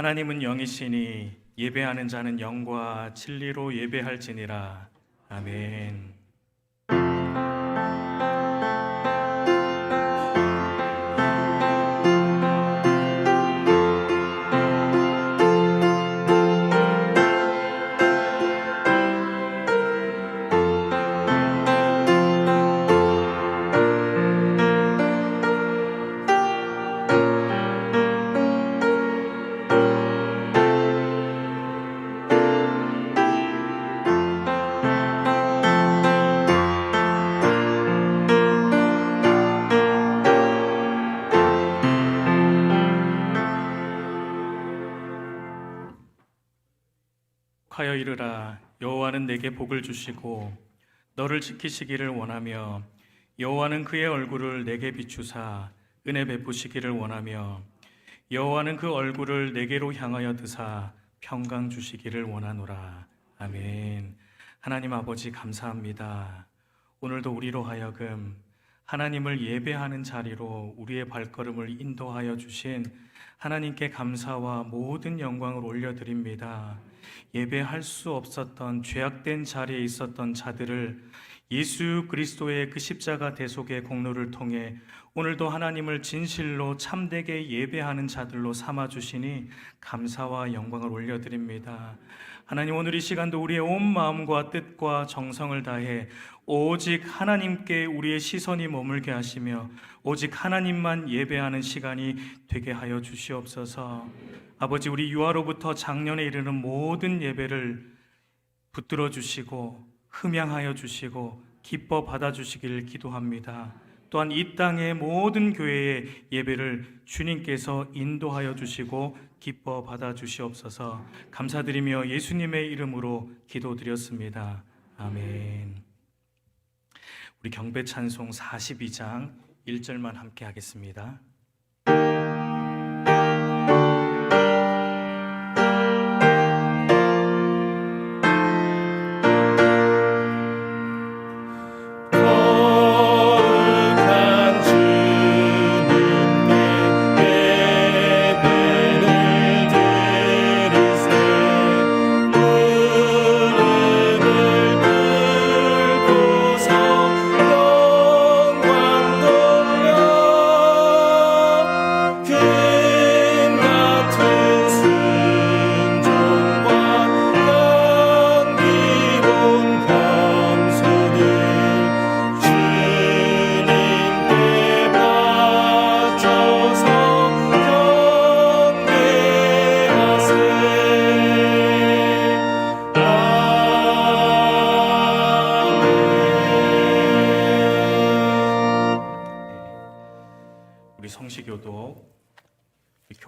하나님은 영이시니 예배하는 자는 영과 진리로 예배할지니라. 아멘. 하여 이르라. 여호와는 내게 복을 주시고 너를 지키시기를 원하며 여호와는 그의 얼굴을 내게 비추사 은혜 베푸시기를 원하며 여호와는 그 얼굴을 내게로 향하여 드사 평강 주시기를 원하노라. 아멘. 하나님 아버지 감사합니다. 오늘도 우리로 하여금 하나님을 예배하는 자리로 우리의 발걸음을 인도하여 주신 하나님께 감사와 모든 영광을 올려드립니다. 예배할 수 없었던 죄악된 자리에 있었던 자들을 예수 그리스도의 그 십자가 대속의 공로를 통해 오늘도 하나님을 진실로 참되게 예배하는 자들로 삼아주시니 감사와 영광을 올려드립니다. 하나님, 오늘 이 시간도 우리의 온 마음과 뜻과 정성을 다해 오직 하나님께 우리의 시선이 머물게 하시며 오직 하나님만 예배하는 시간이 되게 하여 주시옵소서. 아버지, 우리 유아로부터 작년에 이르는 모든 예배를 붙들어 주시고 흠양하여 주시고 기뻐 받아주시기를 기도합니다. 또한 이 땅의 모든 교회의 예배를 주님께서 인도하여 주시고 기뻐 받아주시옵소서. 감사드리며 예수님의 이름으로 기도드렸습니다. 아멘. 우리 경배 찬송 42장 1절만 함께 하겠습니다.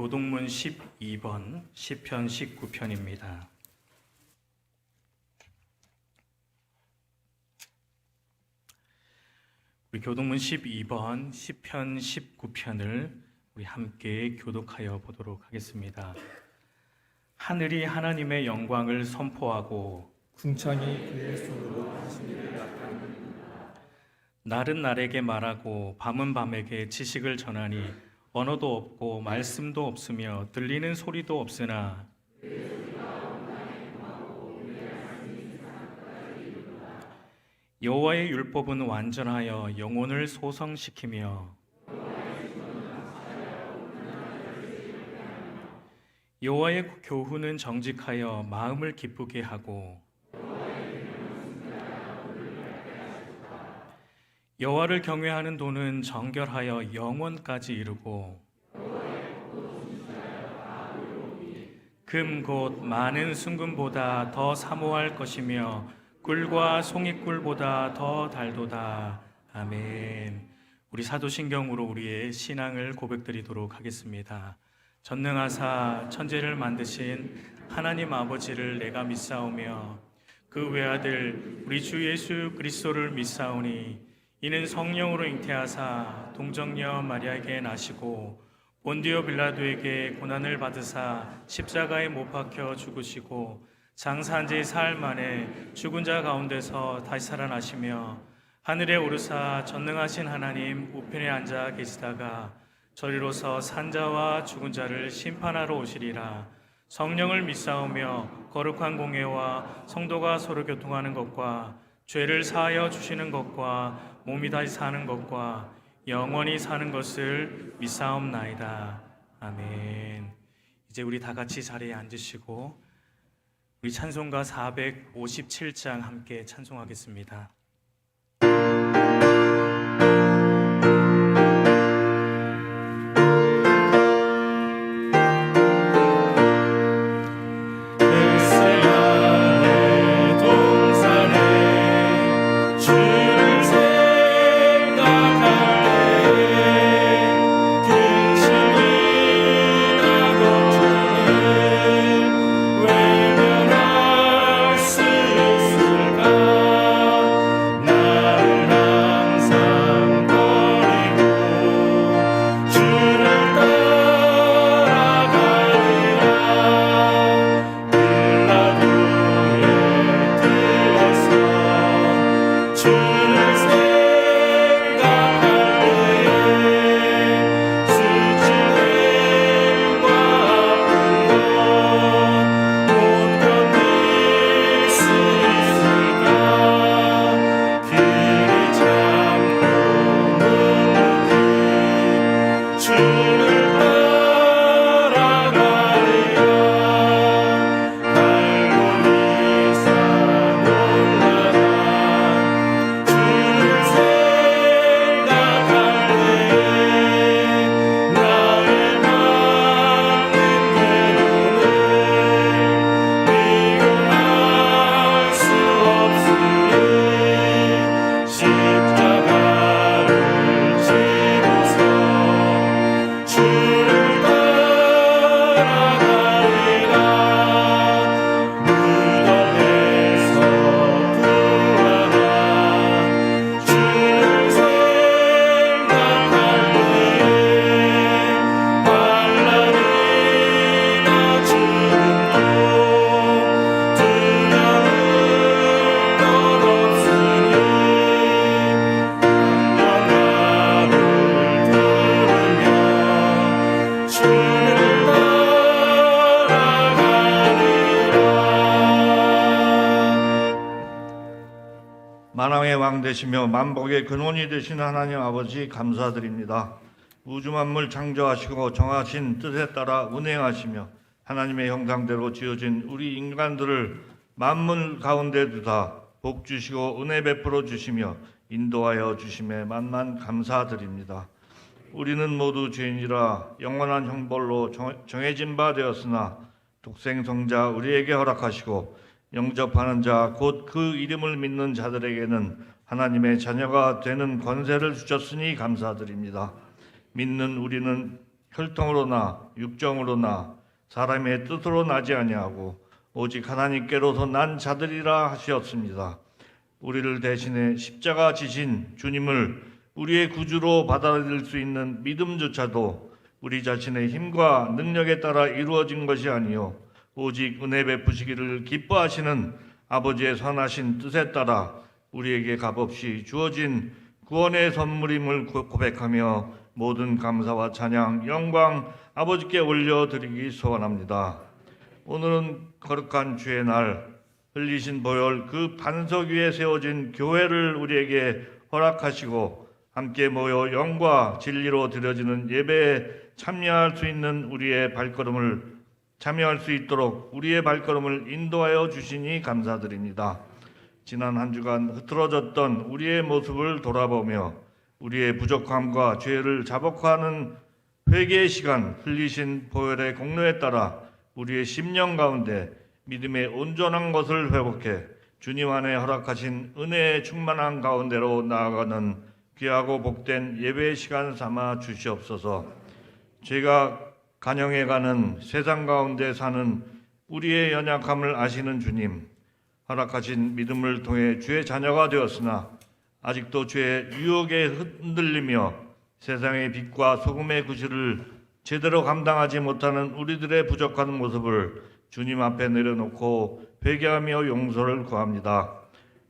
교동문 12번 시편 19편입니다. 우리 교동문 12번 시편 19편을 우리 함께 교독하여 보도록 하겠습니다. 하늘이 하나님의 영광을 선포하고 궁창이 그의 손으로 하신 일을 나타냅니다. 날은 날에게 말하고 밤은 밤에게 지식을 전하니 언어도 없고 말씀도 없으며 들리는 소리도 없으나 여호와의 율법은 완전하여 영혼을 소성시키며 여호와의 교훈은 정직하여 마음을 기쁘게 하고 여호와를 경외하는 도는 정결하여 영원까지 이르고 금 곧 많은 순금보다 더 사모할 것이며 꿀과 송이꿀보다 더 달도다. 아멘. 우리 사도신경으로 우리의 신앙을 고백드리도록 하겠습니다. 전능하사 천지를 만드신 하나님 아버지를 내가 믿사오며 그 외아들 우리 주 예수 그리스도를 믿사오니 이는 성령으로 잉태하사 동정녀 마리아에게 나시고 본디오 빌라도에게 고난을 받으사 십자가에 못 박혀 죽으시고 장사한 지 사흘 만에 죽은 자 가운데서 다시 살아나시며 하늘에 오르사 전능하신 하나님 우편에 앉아 계시다가 저리로서 산자와 죽은 자를 심판하러 오시리라. 성령을 믿사오며 거룩한 공예와 성도가 서로 교통하는 것과 죄를 사하여 주시는 것과 몸이 다시 사는 것과 영원히 사는 것을 믿사옵나이다. 아멘. 이제 우리 다 같이 자리에 앉으시고 우리 찬송가 457장 함께 찬송하겠습니다. 만왕의 왕 되시며 만복의 근원이 되신 하나님 아버지 감사드립니다. 우주 만물 창조하시고 정하신 뜻에 따라 운행하시며 하나님의 형상대로 지어진 우리 인간들을 만물 가운데 두사 복 주시고 은혜 베풀어 주시며 인도하여 주심에 만만 감사드립니다. 우리는 모두 죄인이라 영원한 형벌로 정해진 바 되었으나 독생성자 우리에게 허락하시고 영접하는 자 곧 그 이름을 믿는 자들에게는 하나님의 자녀가 되는 권세를 주셨으니 감사드립니다. 믿는 우리는 혈통으로나 육정으로나 사람의 뜻으로 나지 아니하고 오직 하나님께로서 난 자들이라 하셨습니다. 우리를 대신해 십자가 지신 주님을 우리의 구주로 받아들일 수 있는 믿음조차도 우리 자신의 힘과 능력에 따라 이루어진 것이 아니요 오직 은혜 베푸시기를 기뻐하시는 아버지의 선하신 뜻에 따라 우리에게 값없이 주어진 구원의 선물임을 고백하며 모든 감사와 찬양, 영광 아버지께 올려드리기 소원합니다. 오늘은 거룩한 주의 날 흘리신 보혈 그 반석 위에 세워진 교회를 우리에게 허락하시고 함께 모여 영과 진리로 드려지는 예배에 참여할 수 있는 우리의 발걸음을 참여할 수 있도록 우리의 발걸음을 인도하여 주시니 감사드립니다. 지난 한 주간 흐트러졌던 우리의 모습을 돌아보며 우리의 부족함과 죄를 자복하는 회개의 시간, 흘리신 보혈의 공로에 따라 우리의 심령 가운데 믿음의 온전한 것을 회복해 주님 안에 허락하신 은혜의 충만한 가운데로 나아가는 귀하고 복된 예배의 시간 삼아 주시옵소서. 제가 간영해가는 세상 가운데 사는 우리의 연약함을 아시는 주님, 허락하신 믿음을 통해 주의 자녀가 되었으나 아직도 죄의 유혹에 흔들리며 세상의 빛과 소금의 구실을 제대로 감당하지 못하는 우리들의 부족한 모습을 주님 앞에 내려놓고 회개하며 용서를 구합니다.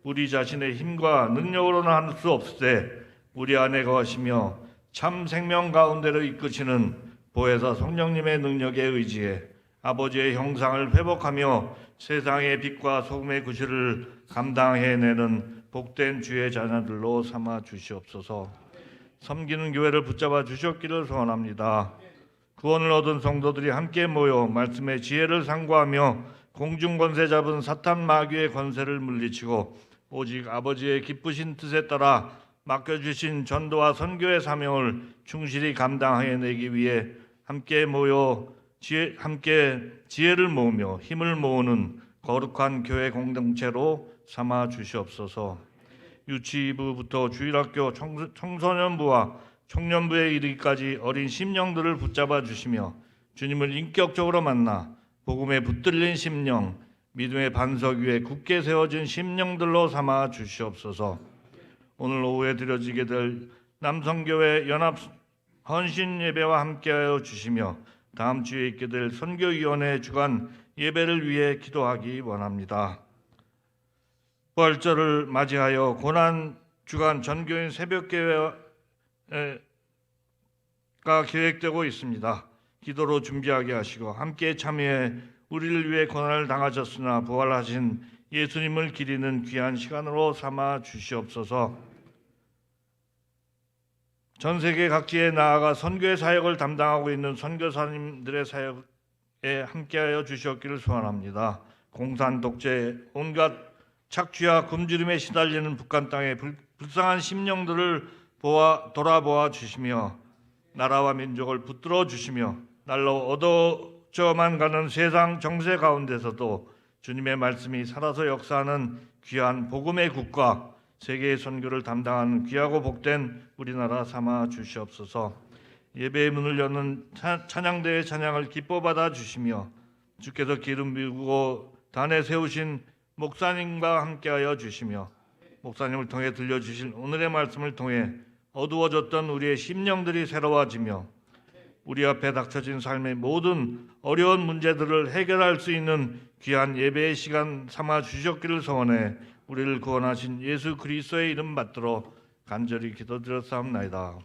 우리 자신의 힘과 능력으로는 할 수 없으되 우리 안에 거하시며 참 생명 가운데로 이끄시는 보혜사 성령님의 능력에 의지해 아버지의 형상을 회복하며 세상의 빛과 소금의 구실을 감당해내는 복된 주의 자녀들로 삼아 주시옵소서. 섬기는 교회를 붙잡아 주셨기를 소원합니다. 구원을 얻은 성도들이 함께 모여 말씀의 지혜를 상고하며 공중 권세 잡은 사탄 마귀의 권세를 물리치고 오직 아버지의 기쁘신 뜻에 따라 맡겨주신 전도와 선교의 사명을 충실히 감당해내기 위해 함께 모여 함께 지혜를 모으며 힘을 모으는 거룩한 교회 공동체로 삼아 주시옵소서. 유치부부터 주일학교 청소년부와 청년부에 이르기까지 어린 심령들을 붙잡아 주시며 주님을 인격적으로 만나 복음에 붙들린 심령, 믿음의 반석 위에 굳게 세워진 심령들로 삼아 주시옵소서. 오늘 오후에 드려지게 될 남성교회 연합 헌신 예배와 함께하여 주시며 다음 주에 있게 될 선교위원회 주간 예배를 위해 기도하기 원합니다. 부활절을 맞이하여 고난 주간 전교인 새벽교회가 계획되고 있습니다. 기도로 준비하게 하시고 함께 참여해 우리를 위해 고난을 당하셨으나 부활하신 예수님을 기리는 귀한 시간으로 삼아 주시옵소서. 전 세계 각지에 나아가 선교의 사역을 담당하고 있는 선교사님들의 사역에 함께하여 주셨기를 소원합니다. 공산 독재, 온갖 착취와 굶주림에 시달리는 북한 땅의 불쌍한 심령들을 돌아보아 주시며 나라와 민족을 붙들어 주시며 날로 얻어져만 가는 세상 정세 가운데서도 주님의 말씀이 살아서 역사하는 귀한 복음의 국가, 세계의 선교를 담당하는 귀하고 복된 우리나라 삼아 주시옵소서. 예배의 문을 여는 찬양대의 찬양을 기뻐 받아 주시며 주께서 기름 부으고 단에 세우신 목사님과 함께하여 주시며 목사님을 통해 들려주신 오늘의 말씀을 통해 어두워졌던 우리의 심령들이 새로워지며 우리 앞에 닥쳐진 삶의 모든 어려운 문제들을 해결할 수 있는 귀한 예배의 시간 삼아 주셨기를 소원해 우리를 구원하신 예수 그리스도의 이름 받들어 간절히 기도드렸사옵나이다.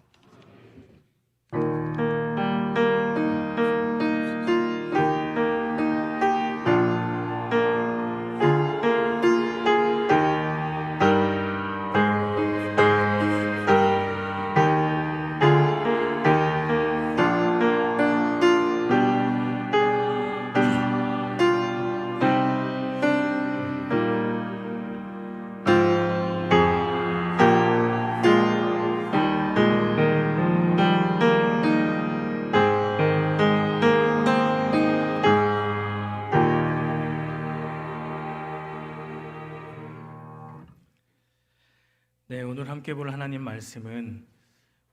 네, 오늘 함께 볼 하나님 말씀은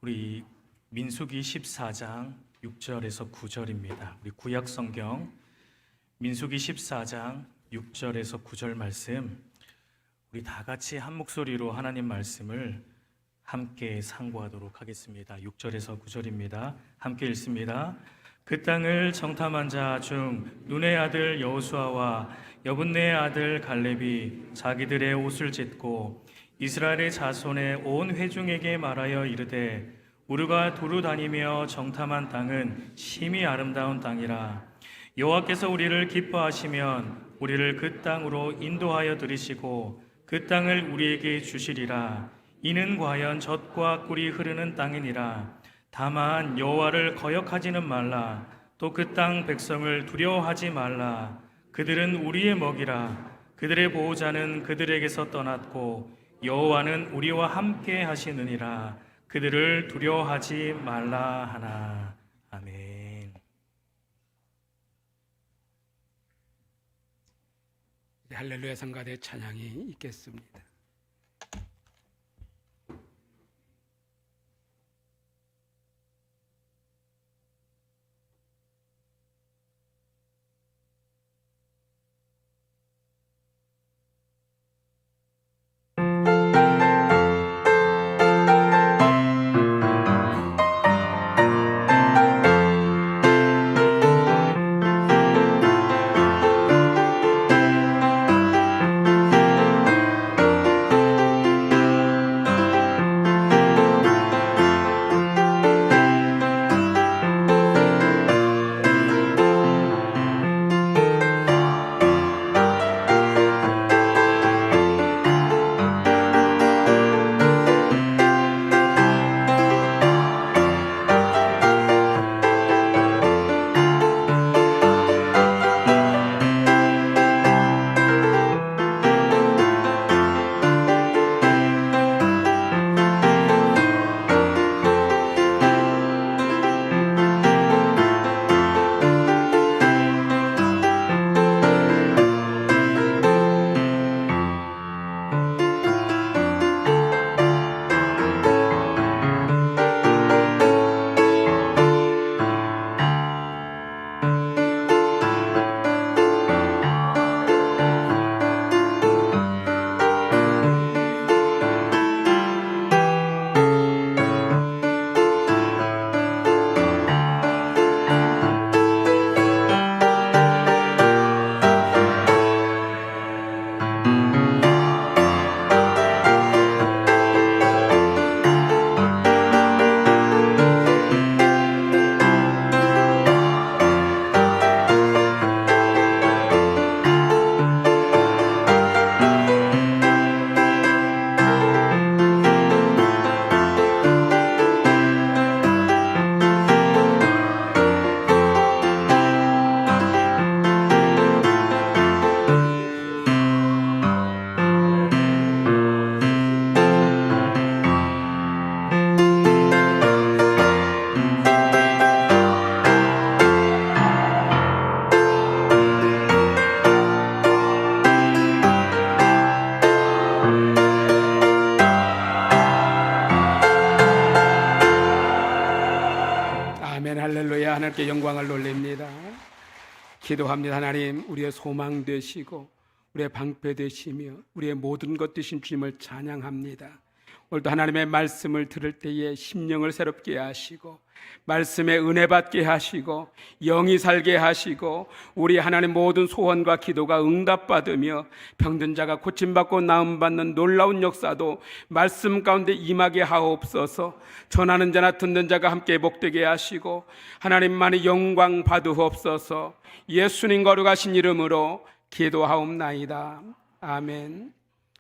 우리 민수기 14장 6절에서 9절입니다. 우리 구약 성경 민수기 14장 6절에서 9절 말씀, 우리 다 같이 한 목소리로 하나님 말씀을 함께 상고하도록 하겠습니다. 6절에서 9절입니다. 함께 읽습니다. 그 땅을 정탐한 자 중 눈의 아들 여호수아와 여분네의 아들 갈렙이 자기들의 옷을 찢고 이스라엘의 자손의 온 회중에게 말하여 이르되 우리가 두루 다니며 정탐한 땅은 심히 아름다운 땅이라. 여호와께서 우리를 기뻐하시면 우리를 그 땅으로 인도하여 들이시고 그 땅을 우리에게 주시리라. 이는 과연 젖과 꿀이 흐르는 땅이니라. 다만 여호와를 거역하지는 말라. 또 그 땅 백성을 두려워하지 말라. 그들은 우리의 먹이라. 그들의 보호자는 그들에게서 떠났고 여호와는 우리와 함께 하시느니라. 그들을 두려워하지 말라 하나. 아멘. 할렐루야 성가대 찬양이 있겠습니다. 하나님께 영광을 돌립니다. 기도합니다. 하나님, 우리의 소망 되시고 우리의 방패 되시며 우리의 모든 것 되신 주님을 찬양합니다. 오늘도 하나님의 말씀을 들을 때에 심령을 새롭게 하시고 말씀에 은혜 받게 하시고 영이 살게 하시고 우리 하나님 모든 소원과 기도가 응답받으며 병든 자가 고침받고 나음받는 놀라운 역사도 말씀 가운데 임하게 하옵소서. 전하는 자나 듣는 자가 함께 복되게 하시고 하나님만이 영광 받으옵소서. 예수님 거룩하신 이름으로 기도하옵나이다. 아멘.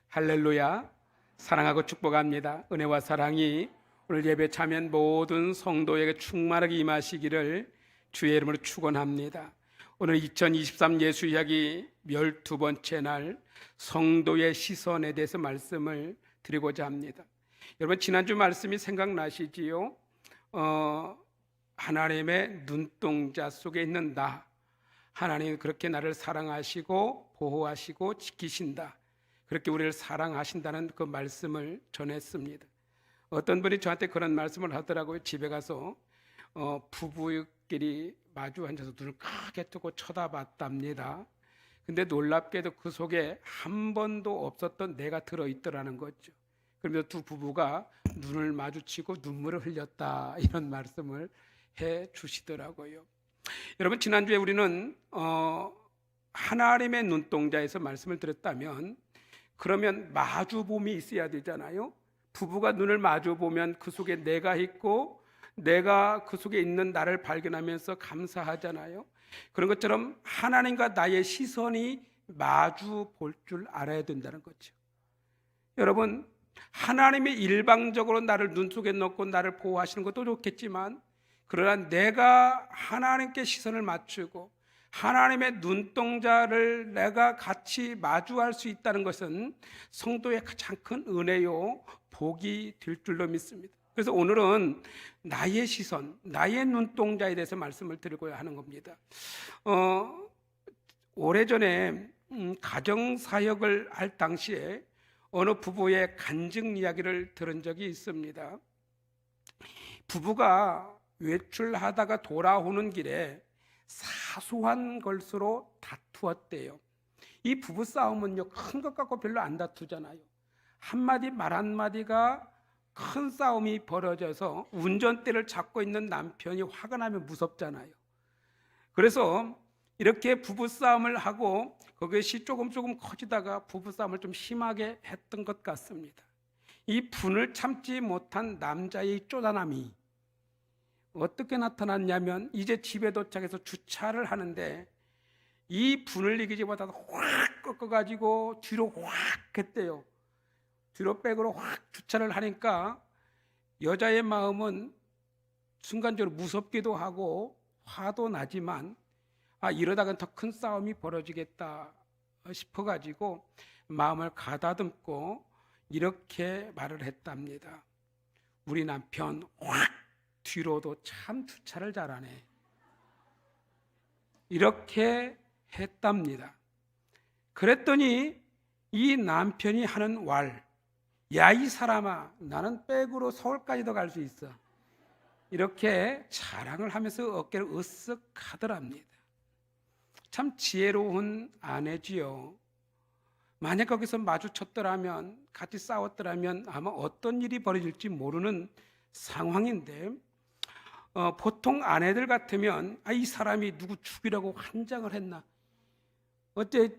할렐루야. 사랑하고 축복합니다. 은혜와 사랑이 오늘 예배 참여한 모든 성도에게 충만하게 임하시기를 주의 이름으로 축원합니다. 오늘 2023 예수 이야기 12번째 날 성도의 시선에 대해서 말씀을 드리고자 합니다. 여러분, 지난주 말씀이 생각나시지요? 하나님의 눈동자 속에 있는 나, 하나님 그렇게 나를 사랑하시고 보호하시고 지키신다, 그렇게 우리를 사랑하신다는 그 말씀을 전했습니다. 어떤 분이 저한테 그런 말씀을 하더라고요. 집에 가서 부부끼리 마주 앉아서 눈을 크게 뜨고 쳐다봤답니다. 근데 놀랍게도 그 속에 한 번도 없었던 내가 들어있더라는 거죠. 그러면서 두 부부가 눈을 마주치고 눈물을 흘렸다, 이런 말씀을 해 주시더라고요. 여러분, 지난주에 우리는 하나님의 눈동자에서 말씀을 드렸다면, 그러면 마주봄이 있어야 되잖아요. 부부가 눈을 마주보면 그 속에 내가 있고 내가 그 속에 있는 나를 발견하면서 감사하잖아요. 그런 것처럼 하나님과 나의 시선이 마주 볼 줄 알아야 된다는 거죠. 여러분, 하나님이 일방적으로 나를 눈 속에 넣고 나를 보호하시는 것도 좋겠지만, 그러나 내가 하나님께 시선을 맞추고 하나님의 눈동자를 내가 같이 마주할 수 있다는 것은 성도의 가장 큰 은혜요 복이 될 줄로 믿습니다. 그래서 오늘은 나의 시선, 나의 눈동자에 대해서 말씀을 드리고야 하는 겁니다. 오래전에 가정사역을 할 당시에 어느 부부의 간증 이야기를 들은 적이 있습니다. 부부가 외출하다가 돌아오는 길에 사소한 것으로 다투었대요. 이 부부싸움은요, 큰 것 갖고 별로 안 다투잖아요. 한마디 말 한마디가 큰 싸움이 벌어져서 운전대를 잡고 있는 남편이 화가 나면 무섭잖아요. 그래서 이렇게 부부싸움을 하고 그것이 조금 커지다가 부부싸움을 좀 심하게 했던 것 같습니다. 이 분을 참지 못한 남자의 쪼잔함이 어떻게 나타났냐면, 이제 집에 도착해서 주차를 하는데 이 분을 이기지 못하다 확 꺾어가지고 뒤로 확 했대요. 뒤로 백으로 확 주차를 하니까 여자의 마음은 순간적으로 무섭기도 하고 화도 나지만, 이러다가 더 큰 싸움이 벌어지겠다 싶어가지고 마음을 가다듬고 이렇게 말을 했답니다. 우리 남편 확 뒤로도 참 주차를 잘하네, 이렇게 했답니다. 그랬더니 이 남편이 하는 왈, 야 이 사람아, 나는 백으로 서울까지도 갈 수 있어, 이렇게 자랑을 하면서 어깨를 으쓱 하더랍니다. 참 지혜로운 아내지요. 만약 거기서 마주쳤더라면, 같이 싸웠더라면 아마 어떤 일이 벌어질지 모르는 상황인데, 보통 아내들 같으면 이 사람이 누구 죽이라고 환장을 했나, 어째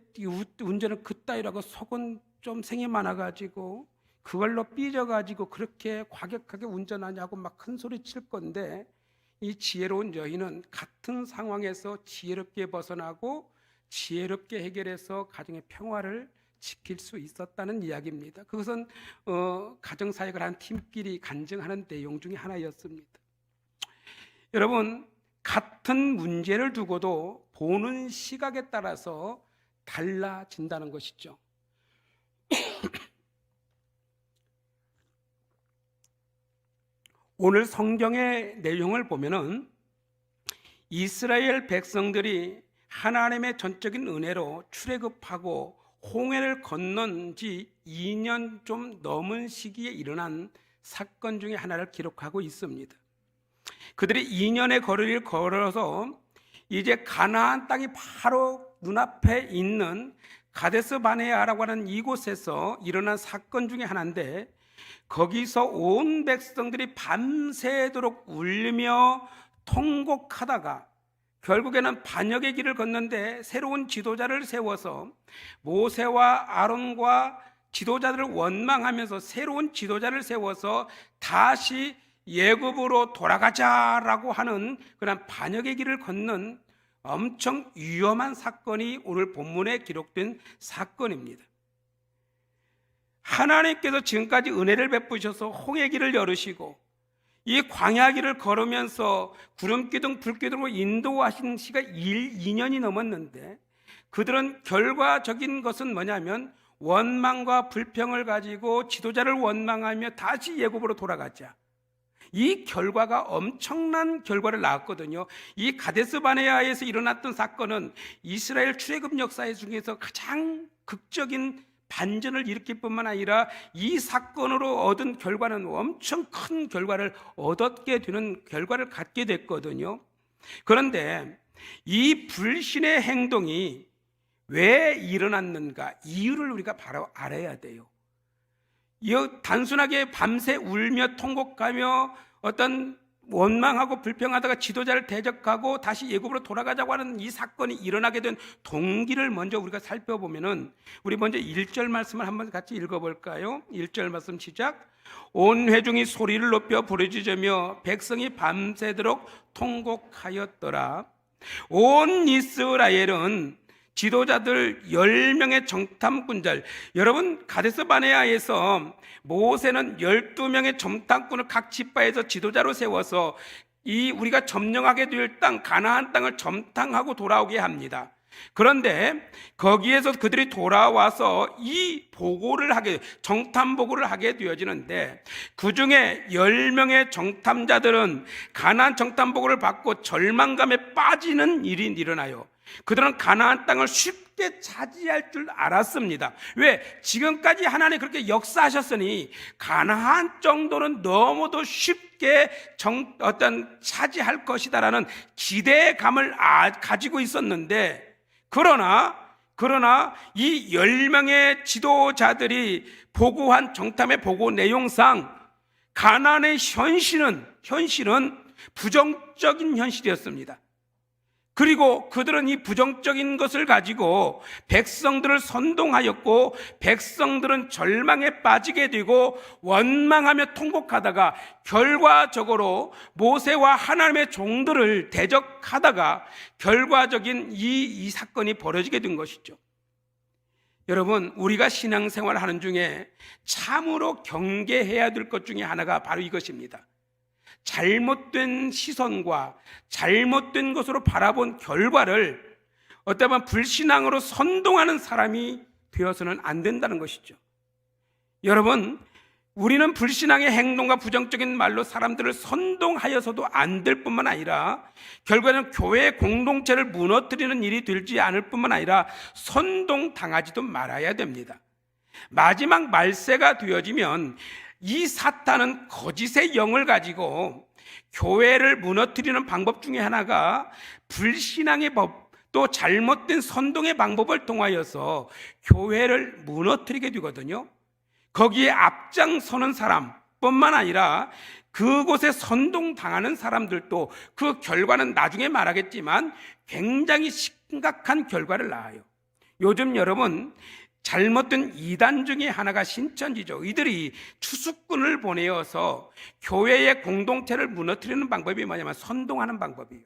운전을 그따위라고 속은 좀 생이 많아가지고 그걸로 삐져가지고 그렇게 과격하게 운전하냐고 막 큰 소리 칠 건데, 이 지혜로운 여인은 같은 상황에서 지혜롭게 벗어나고 지혜롭게 해결해서 가정의 평화를 지킬 수 있었다는 이야기입니다. 그것은 가정사역을 한 팀끼리 간증하는 내용 중에 하나였습니다. 여러분, 같은 문제를 두고도 보는 시각에 따라서 달라진다는 것이죠. 오늘 성경의 내용을 보면은 이스라엘 백성들이 하나님의 전적인 은혜로 출애굽하고 홍해를 건넌 지 2년 좀 넘은 시기에 일어난 사건 중에 하나를 기록하고 있습니다. 그들이 2년의 거리를 걸어서 이제 가나안 땅이 바로 눈앞에 있는 가데스 바네아라고 하는 이곳에서 일어난 사건 중에 하나인데, 거기서 온 백성들이 밤새도록 울며 통곡하다가 결국에는 반역의 길을 걷는데 새로운 지도자를 세워서 모세와 아론과 지도자들을 원망하면서 새로운 지도자를 세워서 다시 예굽으로 돌아가자라고 하는 그런 반역의 길을 걷는 엄청 위험한 사건이 오늘 본문에 기록된 사건입니다. 하나님께서 지금까지 은혜를 베푸셔서 홍해 길을 열으시고 이 광야 길을 걸으면서 구름기둥 불기둥으로 인도하신 시가 2년이 넘었는데, 그들은 결과적인 것은 뭐냐면 원망과 불평을 가지고 지도자를 원망하며 다시 예굽으로 돌아가자. 이 결과가 엄청난 결과를 낳았거든요. 이 가데스 바네아에서 일어났던 사건은 이스라엘 출애굽 역사 중에서 가장 극적인 반전을 일으킬 뿐만 아니라 이 사건으로 얻은 결과는 엄청 큰 결과를 얻게 되는 결과를 갖게 됐거든요. 그런데 이 불신의 행동이 왜 일어났는가, 이유를 우리가 바로 알아야 돼요. 단순하게 밤새 울며 통곡하며 어떤 원망하고 불평하다가 지도자를 대적하고 다시 예굽으로 돌아가자고 하는 이 사건이 일어나게 된 동기를 먼저 우리가 살펴보면은, 우리 먼저 1절 말씀을 한번 같이 읽어볼까요? 1절 말씀 시작. 온 회중이 소리를 높여 부르짖으며 백성이 밤새도록 통곡하였더라. 온 이스라엘은 지도자들 10명의 정탐꾼들, 여러분 가데스 바네아에서 모세는 12명의 정탐꾼을 각 지파에서 지도자로 세워서 이 우리가 점령하게 될 땅 가나안 땅을 점탕하고 돌아오게 합니다. 그런데 거기에서 그들이 돌아와서 이 보고를 정탐 보고를 하게 되어지는데, 그 중에 10명의 정탐자들은 가나안 정탐 보고를 받고 절망감에 빠지는 일이 일어나요. 그들은 가나안 땅을 쉽게 차지할 줄 알았습니다. 왜? 지금까지 하나님 그렇게 역사하셨으니 가나안 정도는 너무도 쉽게 차지할 것이다라는 기대감을 가지고 있었는데, 그러나 이 10명의 지도자들이 보고한 정탐의 보고 내용상 가나안의 현실은 부정적인 현실이었습니다. 그리고 그들은 이 부정적인 것을 가지고 백성들을 선동하였고, 백성들은 절망에 빠지게 되고 원망하며 통곡하다가 결과적으로 모세와 하나님의 종들을 대적하다가 결과적인 이 사건이 벌어지게 된 것이죠. 여러분, 우리가 신앙생활 하는 중에 참으로 경계해야 될 것 중에 하나가 바로 이것입니다. 잘못된 시선과 잘못된 것으로 바라본 결과를 어쩌면 불신앙으로 선동하는 사람이 되어서는 안 된다는 것이죠. 여러분, 우리는 불신앙의 행동과 부정적인 말로 사람들을 선동하여서도 안 될 뿐만 아니라 결과는 교회 공동체를 무너뜨리는 일이 되지 않을 뿐만 아니라 선동당하지도 말아야 됩니다. 마지막 말세가 되어지면 이 사탄은 거짓의 영을 가지고 교회를 무너뜨리는 방법 중에 하나가 불신앙의 법, 또 잘못된 선동의 방법을 통하여서 교회를 무너뜨리게 되거든요. 거기에 앞장서는 사람뿐만 아니라 그곳에 선동당하는 사람들도 그 결과는 나중에 말하겠지만 굉장히 심각한 결과를 낳아요. 요즘 여러분, 잘못된 이단 중에 하나가 신천지죠. 이들이 추수꾼을 보내어서 교회의 공동체를 무너뜨리는 방법이 뭐냐면 선동하는 방법이에요.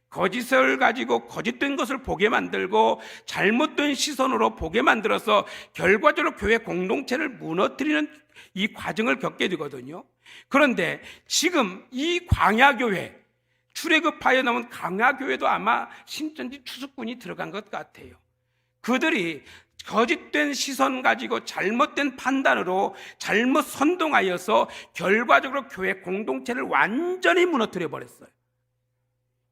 거짓을 가지고 거짓된 것을 보게 만들고 잘못된 시선으로 보게 만들어서 결과적으로 교회 공동체를 무너뜨리는 이 과정을 겪게 되거든요. 그런데 지금 이 광야교회, 출애굽하여 나온 광야교회도 아마 신천지 추수꾼이 들어간 것 같아요. 그들이 거짓된 시선 가지고 잘못된 판단으로 잘못 선동하여서 결과적으로 교회 공동체를 완전히 무너뜨려 버렸어요.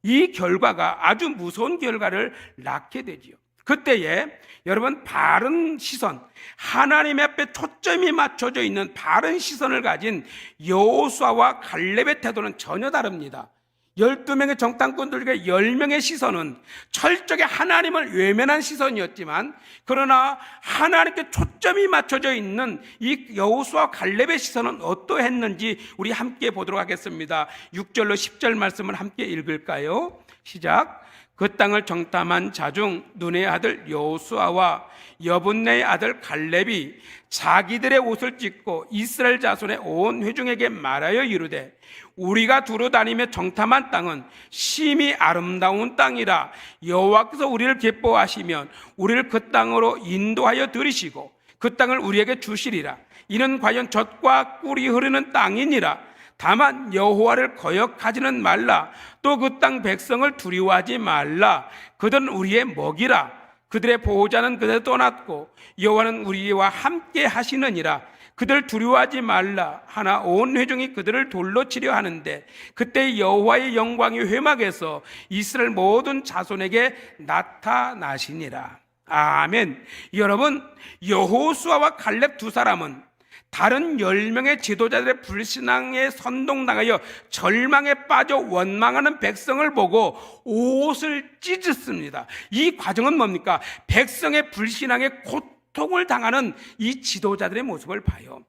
이 결과가 아주 무서운 결과를 낳게 되지요. 그때에 여러분, 바른 시선, 하나님 앞에 초점이 맞춰져 있는 바른 시선을 가진 여호수아와 갈렙의 태도는 전혀 다릅니다. 12명의 정탐꾼들과 10명의 시선은 철저하게 하나님을 외면한 시선이었지만, 그러나 하나님께 초점이 맞춰져 있는 이 여호수아 갈렙의 시선은 어떠했는지 우리 함께 보도록 하겠습니다. 6절로 10절 말씀을 함께 읽을까요? 시작. 그 땅을 정탐한 자 중 눈의 아들 여호수아와 여분네의 아들 갈렙이 자기들의 옷을 찢고 이스라엘 자손의 온 회중에게 말하여 이르되, 우리가 두루 다니며 정탐한 땅은 심히 아름다운 땅이라. 여호와께서 우리를 기뻐하시면 우리를 그 땅으로 인도하여 들이시고 그 땅을 우리에게 주시리라. 이는 과연 젖과 꿀이 흐르는 땅이니라. 다만 여호와를 거역하지는 말라. 또 그 땅 백성을 두려워하지 말라. 그들은 우리의 먹이라. 그들의 보호자는 그들 떠났고 여호와는 우리와 함께 하시느니라. 그들 두려워하지 말라 하나 온 회중이 그들을 돌로 치려 하는데, 그때 여호와의 영광이 회막에서 이스라엘 모든 자손에게 나타나시니라. 아멘. 여러분, 여호수아와 갈렙 두 사람은 다른 10명의 지도자들의 불신앙에 선동당하여 절망에 빠져 원망하는 백성을 보고 옷을 찢었습니다. 이 과정은 뭡니까? 백성의 불신앙에 고통을 당하는 이 지도자들의 모습을 봐요.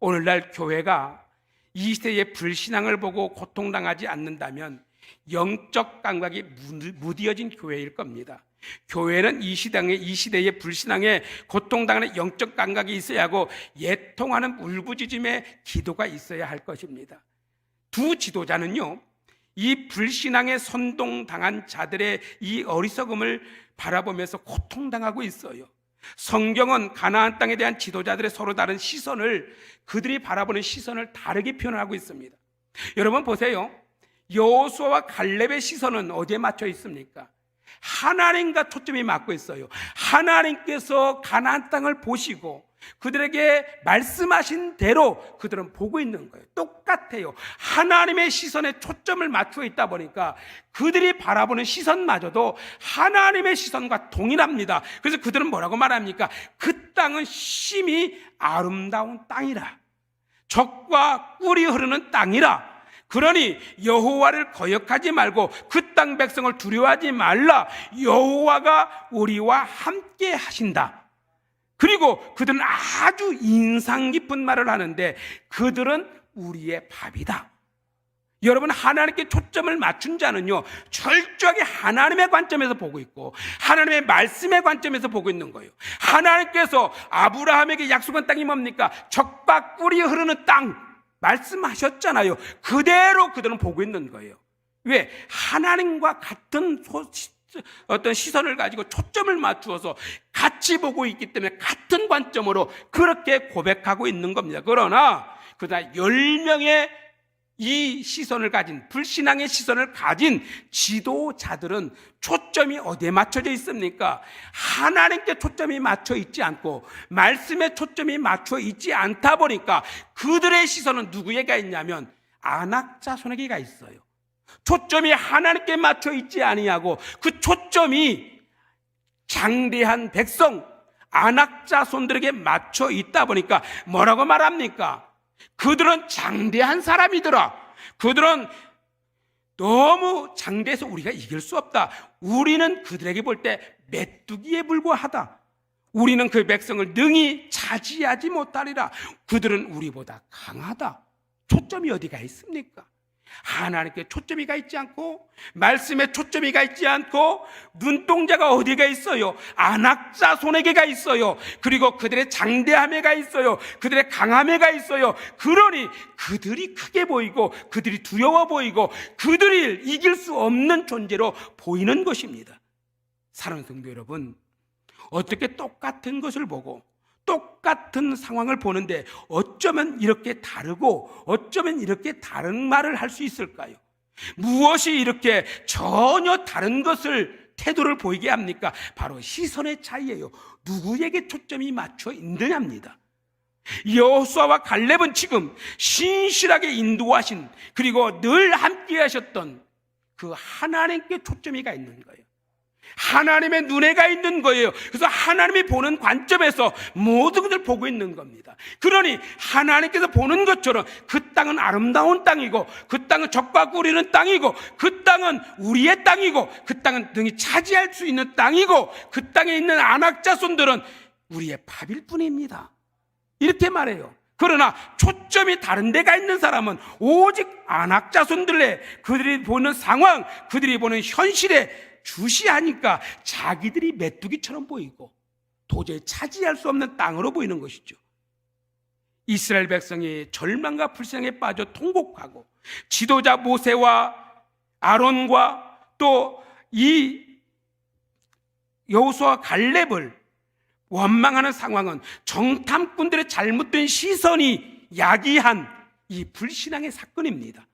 오늘날 교회가 이 시대의 불신앙을 보고 고통당하지 않는다면 영적 감각이 무뎌진 교회일 겁니다. 교회는 이 시대의 불신앙에 고통당하는 영적 감각이 있어야 하고 예통하는 울부짖음의 기도가 있어야 할 것입니다. 두 지도자는요, 이 불신앙에 선동당한 자들의 이 어리석음을 바라보면서 고통당하고 있어요. 성경은 가나안 땅에 대한 지도자들의 서로 다른 시선을, 그들이 바라보는 시선을 다르게 표현하고 있습니다. 여러분 보세요. 여호수아와 갈렙의 시선은 어디에 맞춰 있습니까? 하나님과 초점이 맞고 있어요. 하나님께서 가나안 땅을 보시고 그들에게 말씀하신 대로 그들은 보고 있는 거예요. 똑같아요. 하나님의 시선에 초점을 맞추어 있다 보니까 그들이 바라보는 시선마저도 하나님의 시선과 동일합니다. 그래서 그들은 뭐라고 말합니까? 그 땅은 심히 아름다운 땅이라. 젖과 꿀이 흐르는 땅이라. 그러니 여호와를 거역하지 말고 그 땅 백성을 두려워하지 말라. 여호와가 우리와 함께 하신다. 그리고 그들은 아주 인상 깊은 말을 하는데, 그들은 우리의 밥이다. 여러분, 하나님께 초점을 맞춘 자는요, 철저하게 하나님의 관점에서 보고 있고 하나님의 말씀의 관점에서 보고 있는 거예요. 하나님께서 아브라함에게 약속한 땅이 뭡니까? 젖과 꿀이 흐르는 땅 말씀하셨잖아요. 그대로 그들은 보고 있는 거예요. 왜? 하나님과 같은 어떤 시선을 가지고 초점을 맞추어서 같이 보고 있기 때문에 같은 관점으로 그렇게 고백하고 있는 겁니다. 그러나 10명의 이 시선을 가진, 불신앙의 시선을 가진 지도자들은 초점이 어디에 맞춰져 있습니까? 하나님께 초점이 맞춰 있지 않고 말씀에 초점이 맞춰 있지 않다 보니까 그들의 시선은 누구에게 있냐면 안악자손에게가 있어요. 초점이 하나님께 맞춰 있지 아니하고 그 초점이 장대한 백성, 안악자손들에게 맞춰 있다 보니까 뭐라고 말합니까? 그들은 장대한 사람이더라. 그들은 너무 장대해서 우리가 이길 수 없다. 우리는 그들에게 볼 때 메뚜기에 불과하다. 우리는 그 백성을 능히 차지하지 못하리라. 그들은 우리보다 강하다. 초점이 어디가 있습니까? 하나님께 초점이 가 있지 않고 말씀에 초점이 가 있지 않고 눈동자가 어디가 있어요? 안악자손에게가 있어요. 그리고 그들의 장대함에가 있어요. 그들의 강함에가 있어요. 그러니 그들이 크게 보이고 그들이 두려워 보이고 그들이 이길 수 없는 존재로 보이는 것입니다. 사랑하는 성도 여러분, 어떻게 똑같은 것을 보고 똑같은 상황을 보는데 어쩌면 이렇게 다르고 어쩌면 이렇게 다른 말을 할 수 있을까요? 무엇이 이렇게 전혀 다른 것을 태도를 보이게 합니까? 바로 시선의 차이예요. 누구에게 초점이 맞춰 있느냐입니다. 여호수아와 갈렙은 지금 신실하게 인도하신, 그리고 늘 함께 하셨던 그 하나님께 초점이 가 있는 거예요. 하나님의 눈에가 있는 거예요. 그래서 하나님이 보는 관점에서 모든 것을 보고 있는 겁니다. 그러니 하나님께서 보는 것처럼 그 땅은 아름다운 땅이고, 그 땅은 적과 꿀이는 땅이고, 그 땅은 우리의 땅이고, 그 땅은 능히 차지할 수 있는 땅이고, 그 땅에 있는 안악자손들은 우리의 밥일 뿐입니다. 이렇게 말해요. 그러나 초점이 다른 데가 있는 사람은 오직 안악자손들의 그들이 보는 상황, 그들이 보는 현실에 주시하니까 자기들이 메뚜기처럼 보이고 도저히 차지할 수 없는 땅으로 보이는 것이죠. 이스라엘 백성이 절망과 불쌍에 빠져 통곡하고 지도자 모세와 아론과 또 이 여호수아와 갈렙을 원망하는 상황은 정탐꾼들의 잘못된 시선이 야기한 이 불신앙의 사건입니다.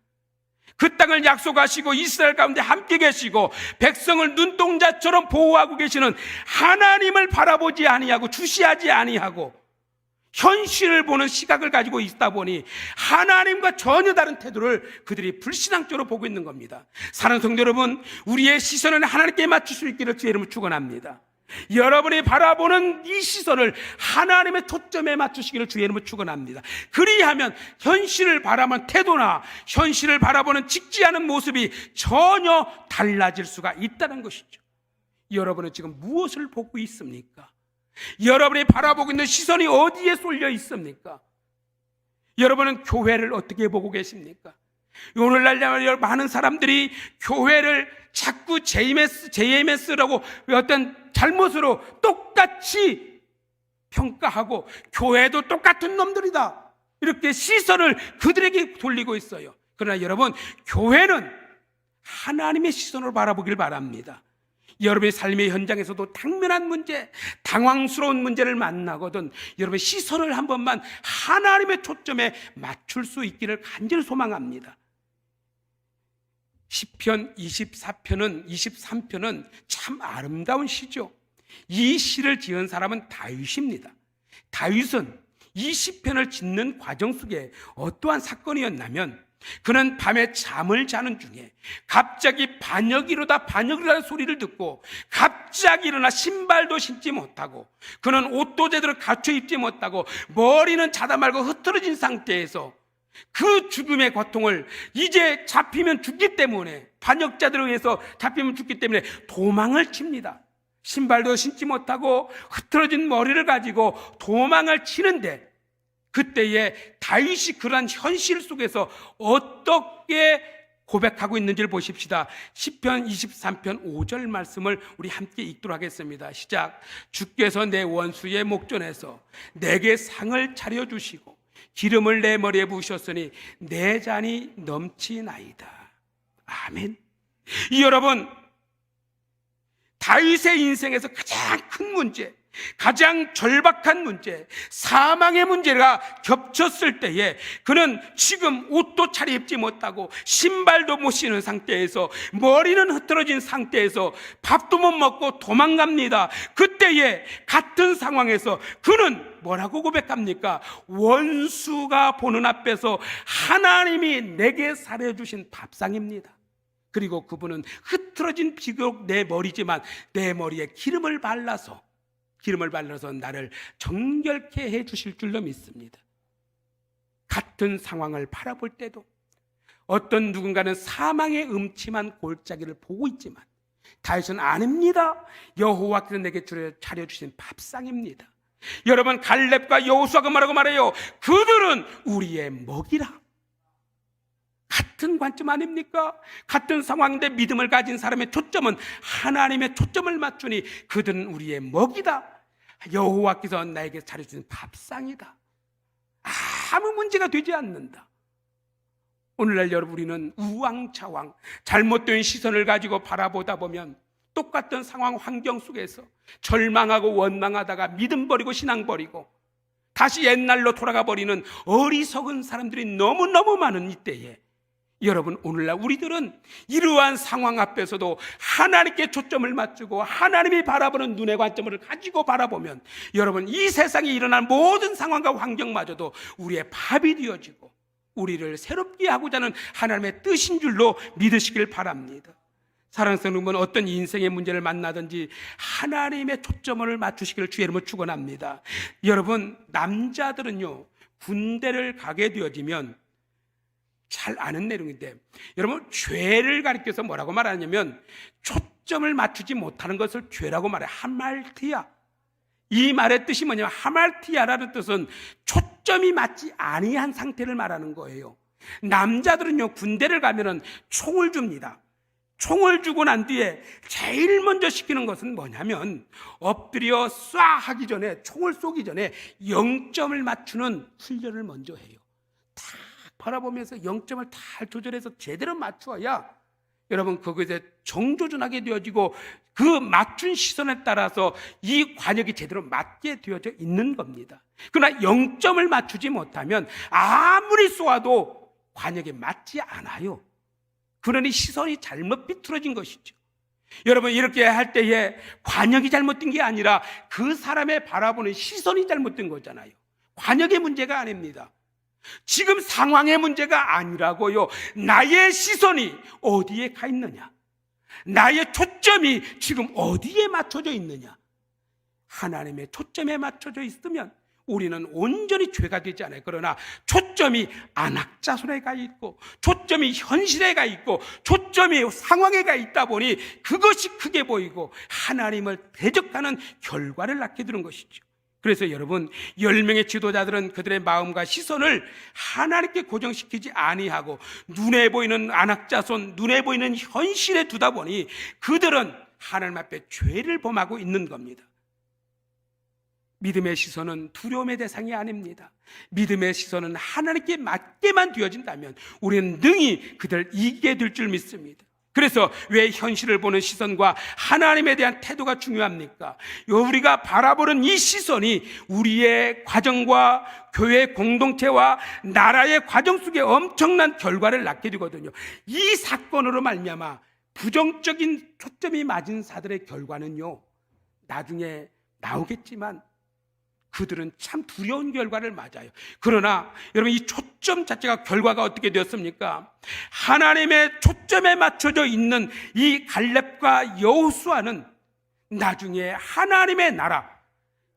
그 땅을 약속하시고 이스라엘 가운데 함께 계시고 백성을 눈동자처럼 보호하고 계시는 하나님을 바라보지 아니하고 주시하지 아니하고 현실을 보는 시각을 가지고 있다 보니 하나님과 전혀 다른 태도를 그들이 불신앙적으로 보고 있는 겁니다. 사랑하는 성도 여러분, 우리의 시선을 하나님께 맞출 수 있기를 주의 이름으로 축원합니다. 여러분이 바라보는 이 시선을 하나님의 초점에 맞추시기를 주의 이름으로 축원합니다. 그리하면 현실을 바라보는 태도나 현실을 바라보는 직지 않은 모습이 전혀 달라질 수가 있다는 것이죠. 여러분은 지금 무엇을 보고 있습니까? 여러분이 바라보고 있는 시선이 어디에 쏠려 있습니까? 여러분은 교회를 어떻게 보고 계십니까? 오늘날 많은 사람들이 교회를 자꾸 JMS라고 어떤 잘못으로 똑같이 평가하고 교회도 똑같은 놈들이다, 이렇게 시선을 그들에게 돌리고 있어요. 그러나 여러분, 교회는 하나님의 시선으로 바라보길 바랍니다. 여러분의 삶의 현장에서도 당면한 문제, 당황스러운 문제를 만나거든 여러분의 시선을 한 번만 하나님의 초점에 맞출 수 있기를 간절히 소망합니다. 시편 23편은 참 아름다운 시죠. 이 시를 지은 사람은 다윗입니다. 다윗은 이 시편을 짓는 과정 속에 어떠한 사건이었냐면, 그는 밤에 잠을 자는 중에 갑자기 반역이라는 소리를 듣고 갑자기 일어나 신발도 신지 못하고 그는 옷도 제대로 갖춰 입지 못하고 머리는 자다 말고 흐트러진 상태에서 그 죽음의 고통을 이제 잡히면 죽기 때문에, 반역자들에 의해서 잡히면 죽기 때문에 도망을 칩니다. 신발도 신지 못하고 흐트러진 머리를 가지고 도망을 치는데, 그때에 다윗이 그러한 현실 속에서 어떻게 고백하고 있는지를 보십시다. 시편 23편 5절 말씀을 우리 함께 읽도록 하겠습니다. 시작. 주께서 내 원수의 목전에서 내게 상을 차려주시고 기름을 내 머리에 부으셨으니 내 잔이 넘치나이다. 아멘. 여러분, 다윗의 인생에서 가장 큰 문제, 가장 절박한 문제, 사망의 문제가 겹쳤을 때에 그는 지금 옷도 차려입지 못하고 신발도 못 신은 상태에서 머리는 흐트러진 상태에서 밥도 못 먹고 도망갑니다. 그때에 같은 상황에서 그는 뭐라고 고백합니까? 원수가 보는 앞에서 하나님이 내게 사려주신 밥상입니다. 그리고 그분은 흐트러진 비록 내 머리지만 내 머리에 기름을 발라서 나를 정결케 해 주실 줄로 믿습니다. 같은 상황을 바라볼 때도 어떤 누군가는 사망의 음침한 골짜기를 보고 있지만 다윗은 아닙니다. 여호와께서 내게 차려주신 밥상입니다. 여러분, 갈렙과 여호수아가 뭐라고 말해요? 그들은 우리의 먹이라. 같은 관점 아닙니까? 같은 상황인데 믿음을 가진 사람의 초점은 하나님의 초점을 맞추니 그들은 우리의 먹이다. 여호와께서 나에게 차려주신 밥상이다. 아무 문제가 되지 않는다. 오늘날 여러분, 우리는 우왕좌왕 잘못된 시선을 가지고 바라보다 보면 똑같은 상황 환경 속에서 절망하고 원망하다가 믿음 버리고 신앙 버리고 다시 옛날로 돌아가 버리는 어리석은 사람들이 너무너무 많은 이때에, 여러분, 오늘날 우리들은 이러한 상황 앞에서도 하나님께 초점을 맞추고 하나님이 바라보는 눈의 관점을 가지고 바라보면 여러분, 이 세상에 일어난 모든 상황과 환경마저도 우리의 밥이 되어지고 우리를 새롭게 하고자 하는 하나님의 뜻인 줄로 믿으시길 바랍니다. 사랑스러운 여러분, 어떤 인생의 문제를 만나든지 하나님의 초점을 맞추시기를 주의 이름으로 축원합니다. 여러분, 남자들은요, 군대를 가게 되어지면 잘 아는 내용인데, 여러분, 죄를 가리켜서 뭐라고 말하냐면 초점을 맞추지 못하는 것을 죄라고 말해요. 하말티아. 이 말의 뜻이 뭐냐면, 하말티아라는 뜻은 초점이 맞지 아니한 상태를 말하는 거예요. 남자들은요, 군대를 가면은 총을 줍니다. 총을 주고 난 뒤에 제일 먼저 시키는 것은 뭐냐면, 엎드려 쏴 하기 전에, 총을 쏘기 전에 0점을 맞추는 훈련을 먼저 해요. 딱 바라보면서 0점을 잘 조절해서 제대로 맞추어야 여러분 그것에 정조준하게 되어지고, 그 맞춘 시선에 따라서 이 관역이 제대로 맞게 되어져 있는 겁니다. 그러나 0점을 맞추지 못하면 아무리 쏘아도 관역에 맞지 않아요. 그러니 시선이 잘못 비틀어진 것이죠. 여러분, 이렇게 할 때에 관역이 잘못된 게 아니라 그 사람의 바라보는 시선이 잘못된 거잖아요. 관역의 문제가 아닙니다. 지금 상황의 문제가 아니라고요. 나의 시선이 어디에 가 있느냐, 나의 초점이 지금 어디에 맞춰져 있느냐. 하나님의 초점에 맞춰져 있으면 우리는 온전히 죄가 되지 않아요. 그러나 초점이 안악자손에 가 있고, 초점이 현실에 가 있고, 초점이 상황에 가 있다 보니 그것이 크게 보이고 하나님을 대적하는 결과를 낳게 되는 것이죠. 그래서 여러분, 10명의 지도자들은 그들의 마음과 시선을 하나님께 고정시키지 아니하고 눈에 보이는 안악자손, 눈에 보이는 현실에 두다 보니 그들은 하나님 앞에 죄를 범하고 있는 겁니다. 믿음의 시선은 두려움의 대상이 아닙니다. 믿음의 시선은 하나님께 맞게만 되어진다면 우리는 능히 그들을 이기게 될 줄 믿습니다. 그래서 왜 현실을 보는 시선과 하나님에 대한 태도가 중요합니까? 우리가 바라보는 이 시선이 우리의 과정과 교회 공동체와 나라의 과정 속에 엄청난 결과를 낳게 되거든요. 이 사건으로 말미암아 부정적인 초점이 맞은 자들의 결과는요, 나중에 나오겠지만 그들은 참 두려운 결과를 맞아요. 그러나 여러분, 이 초점 자체가 결과가 어떻게 되었습니까? 하나님의 초점에 맞춰져 있는 이 갈렙과 여호수아는 나중에 하나님의 나라,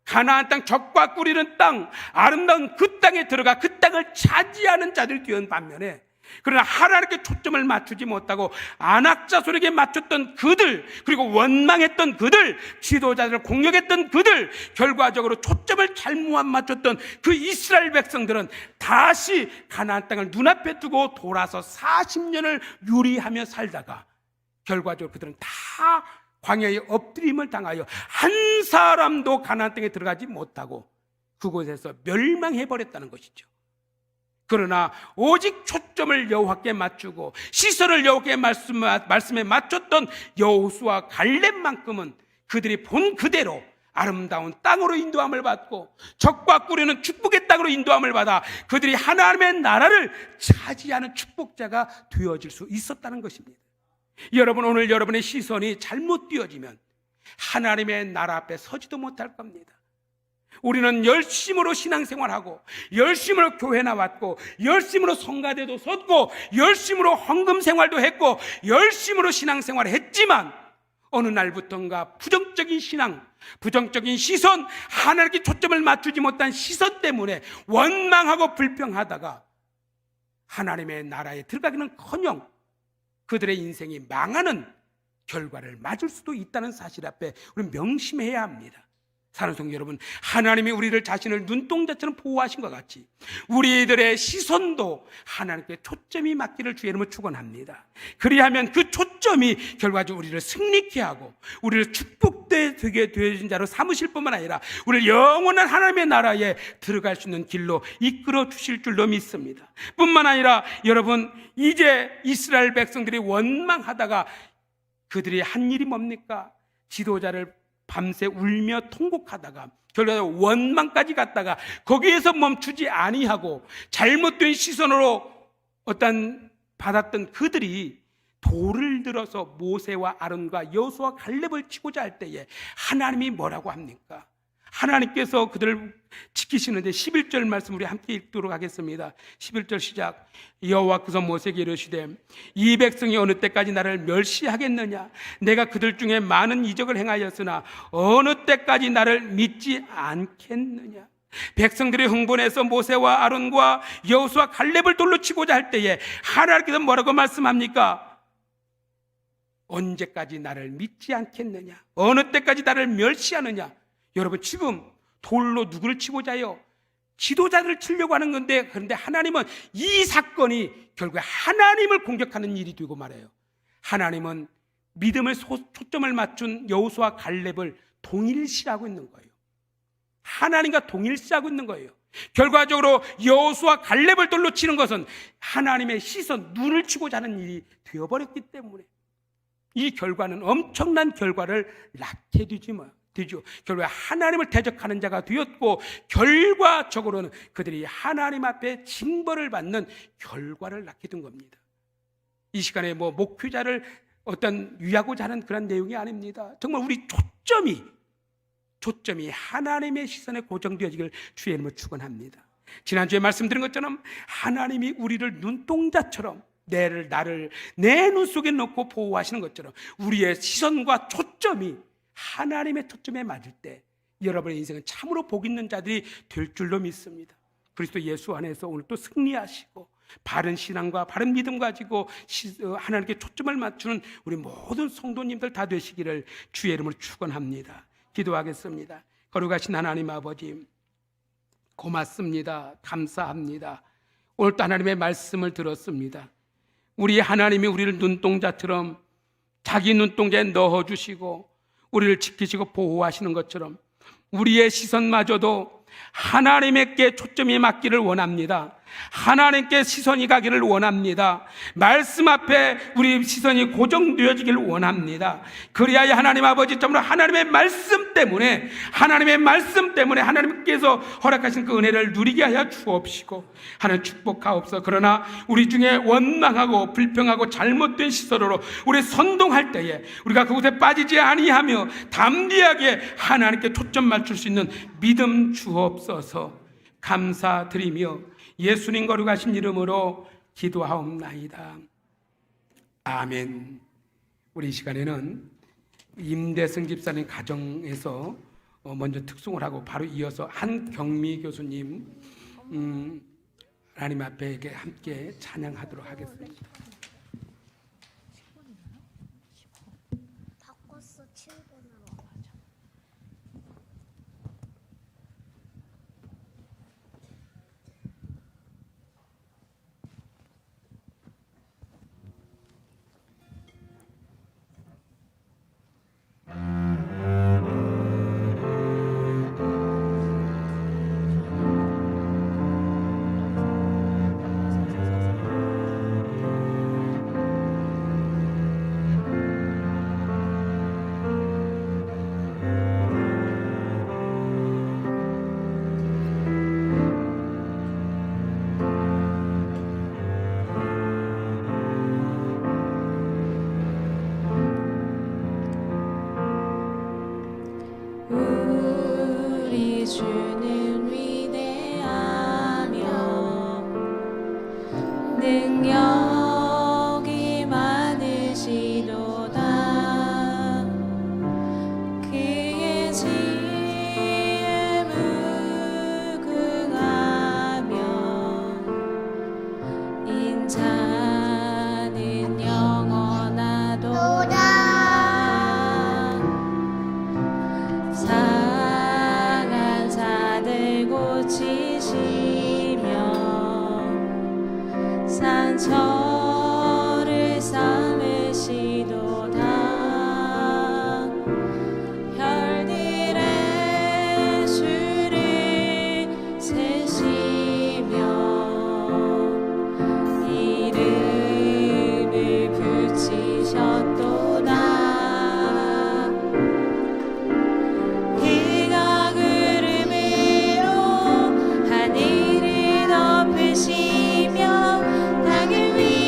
가나안 땅, 젖과 꿀이는 땅, 아름다운 그 땅에 들어가 그 땅을 차지하는 자들 되는 반면에, 그러나 하나님께 초점을 맞추지 못하고 안악자손에게 맞췄던 그들, 그리고 원망했던 그들, 지도자들을 공격했던 그들, 결과적으로 초점을 잘못 맞췄던 그 이스라엘 백성들은 다시 가나안 땅을 눈앞에 두고 돌아서 40년을 유리하며 살다가 결과적으로 그들은 다 광야에 엎드림을 당하여 한 사람도 가나안 땅에 들어가지 못하고 그곳에서 멸망해버렸다는 것이죠. 그러나 오직 초점을 여호와께 맞추고 시선을 여호와께 말씀에 맞췄던 여호수아 갈렙만큼은 그들이 본 그대로 아름다운 땅으로 인도함을 받고 젖과 꿀이는 축복의 땅으로 인도함을 받아 그들이 하나님의 나라를 차지하는 축복자가 되어질 수 있었다는 것입니다. 여러분, 오늘 여러분의 시선이 잘못 띄어지면 하나님의 나라 앞에 서지도 못할 겁니다. 우리는 열심으로 신앙생활하고 열심으로 교회 나왔고 열심으로 성가대도 섰고 열심으로 헌금생활도 했고 열심으로 신앙생활을 했지만 어느 날부터인가 부정적인 신앙, 부정적인 시선, 하나님께 초점을 맞추지 못한 시선 때문에 원망하고 불평하다가 하나님의 나라에 들어가기는커녕 그들의 인생이 망하는 결과를 맞을 수도 있다는 사실 앞에 우리는 명심해야 합니다. 사랑하는 성도 여러분, 하나님이 우리를 자신을 눈동자처럼 보호하신 것 같이 우리들의 시선도 하나님께 초점이 맞기를 주의 이름으로 축원합니다. 그리하면 그 초점이 결과적으로 우리를 승리케 하고 우리를 축복되게 되어진 자로 삼으실 뿐만 아니라 우리를 영원한 하나님의 나라에 들어갈 수 있는 길로 이끌어 주실 줄로 믿습니다. 뿐만 아니라 여러분, 이제 이스라엘 백성들이 원망하다가 그들이 한 일이 뭡니까? 지도자를 밤새 울며 통곡하다가 결과적으로 원망까지 갔다가 거기에서 멈추지 아니하고 잘못된 시선으로 받았던 그들이 돌을 들어서 모세와 아론과 여호수아 갈렙을 치고자 할 때에 하나님이 뭐라고 합니까? 하나님께서 그들을 지키시는데 11절 말씀 우리 함께 읽도록 하겠습니다. 11절 시작. 여호와께서 모세에게 이르시되 이 백성이 어느 때까지 나를 멸시하겠느냐? 내가 그들 중에 많은 이적을 행하였으나 어느 때까지 나를 믿지 않겠느냐? 백성들이 흥분해서 모세와 아론과 여호수아 갈렙을 돌로 치고자 할 때에 하나님께서 뭐라고 말씀합니까? 언제까지 나를 믿지 않겠느냐? 어느 때까지 나를 멸시하느냐? 여러분, 지금 돌로 누구를 치고자 해요? 지도자들을 치려고 하는 건데, 그런데 하나님은 이 사건이 결국에 하나님을 공격하는 일이 되고 말해요. 하나님은 믿음의 초점을 맞춘 여호수아 갈렙을 동일시하고 있는 거예요. 하나님과 동일시하고 있는 거예요. 결과적으로 여호수아 갈렙을 돌로 치는 것은 하나님의 시선, 눈을 치고자 하는 일이 되어버렸기 때문에 이 결과는 엄청난 결과를 낳게 되죠. 결국에 하나님을 대적하는 자가 되었고, 결과적으로는 그들이 하나님 앞에 징벌을 받는 결과를 낳게 된 겁니다. 이 시간에 목회자를 어떤 위하고자 하는 그런 내용이 아닙니다. 정말 우리 초점이 하나님의 시선에 고정되어지길 주의 이름으로 축원합니다. 지난주에 말씀드린 것처럼 하나님이 우리를 눈동자처럼 나를 내 눈 속에 넣고 보호하시는 것처럼 우리의 시선과 초점이 하나님의 초점에 맞을 때 여러분의 인생은 참으로 복 있는 자들이 될 줄로 믿습니다. 그리스도 예수 안에서 오늘 또 승리하시고 바른 신앙과 바른 믿음 가지고 하나님께 초점을 맞추는 우리 모든 성도님들 다 되시기를 주의 이름으로 축원합니다. 기도하겠습니다. 거룩하신 하나님 아버지, 고맙습니다. 감사합니다. 오늘 또 하나님의 말씀을 들었습니다. 우리 하나님이 우리를 눈동자처럼 자기 눈동자에 넣어주시고 우리를 지키시고 보호하시는 것처럼 우리의 시선마저도 하나님께 초점이 맞기를 원합니다. 하나님께 시선이 가기를 원합니다. 말씀 앞에 우리 시선이 고정되어지기를 원합니다. 그리하여 하나님 아버지, 정말 하나님의 말씀 때문에 하나님께서 허락하신 그 은혜를 누리게 하여 주옵시고 하나님 축복하옵소서. 그러나 우리 중에 원망하고 불평하고 잘못된 시선으로 우리 선동할 때에 우리가 그곳에 빠지지 아니하며 담대하게 하나님께 초점 맞출 수 있는 믿음 주옵소서. 감사드리며 예수님 거룩하신 이름으로 기도하옵나이다. 아멘. 우리 이 시간에는 임대승 집사님 가정에서 먼저 특송을 하고 바로 이어서 한경미 교수님 하나님 앞에 함께 찬양하도록 하겠습니다. 바꿨어 7번으로. 우리 주는 위대하며 능력이 많으시도다. 그의 지혜 무궁하며 인자는 영원하도다. 상한 자들 고치시며 상처를 삼으시도다. 별들의 수를 세시며 이름을 붙이셨도다. 그가 구름으로 하늘을 덮으시며 땅을 위에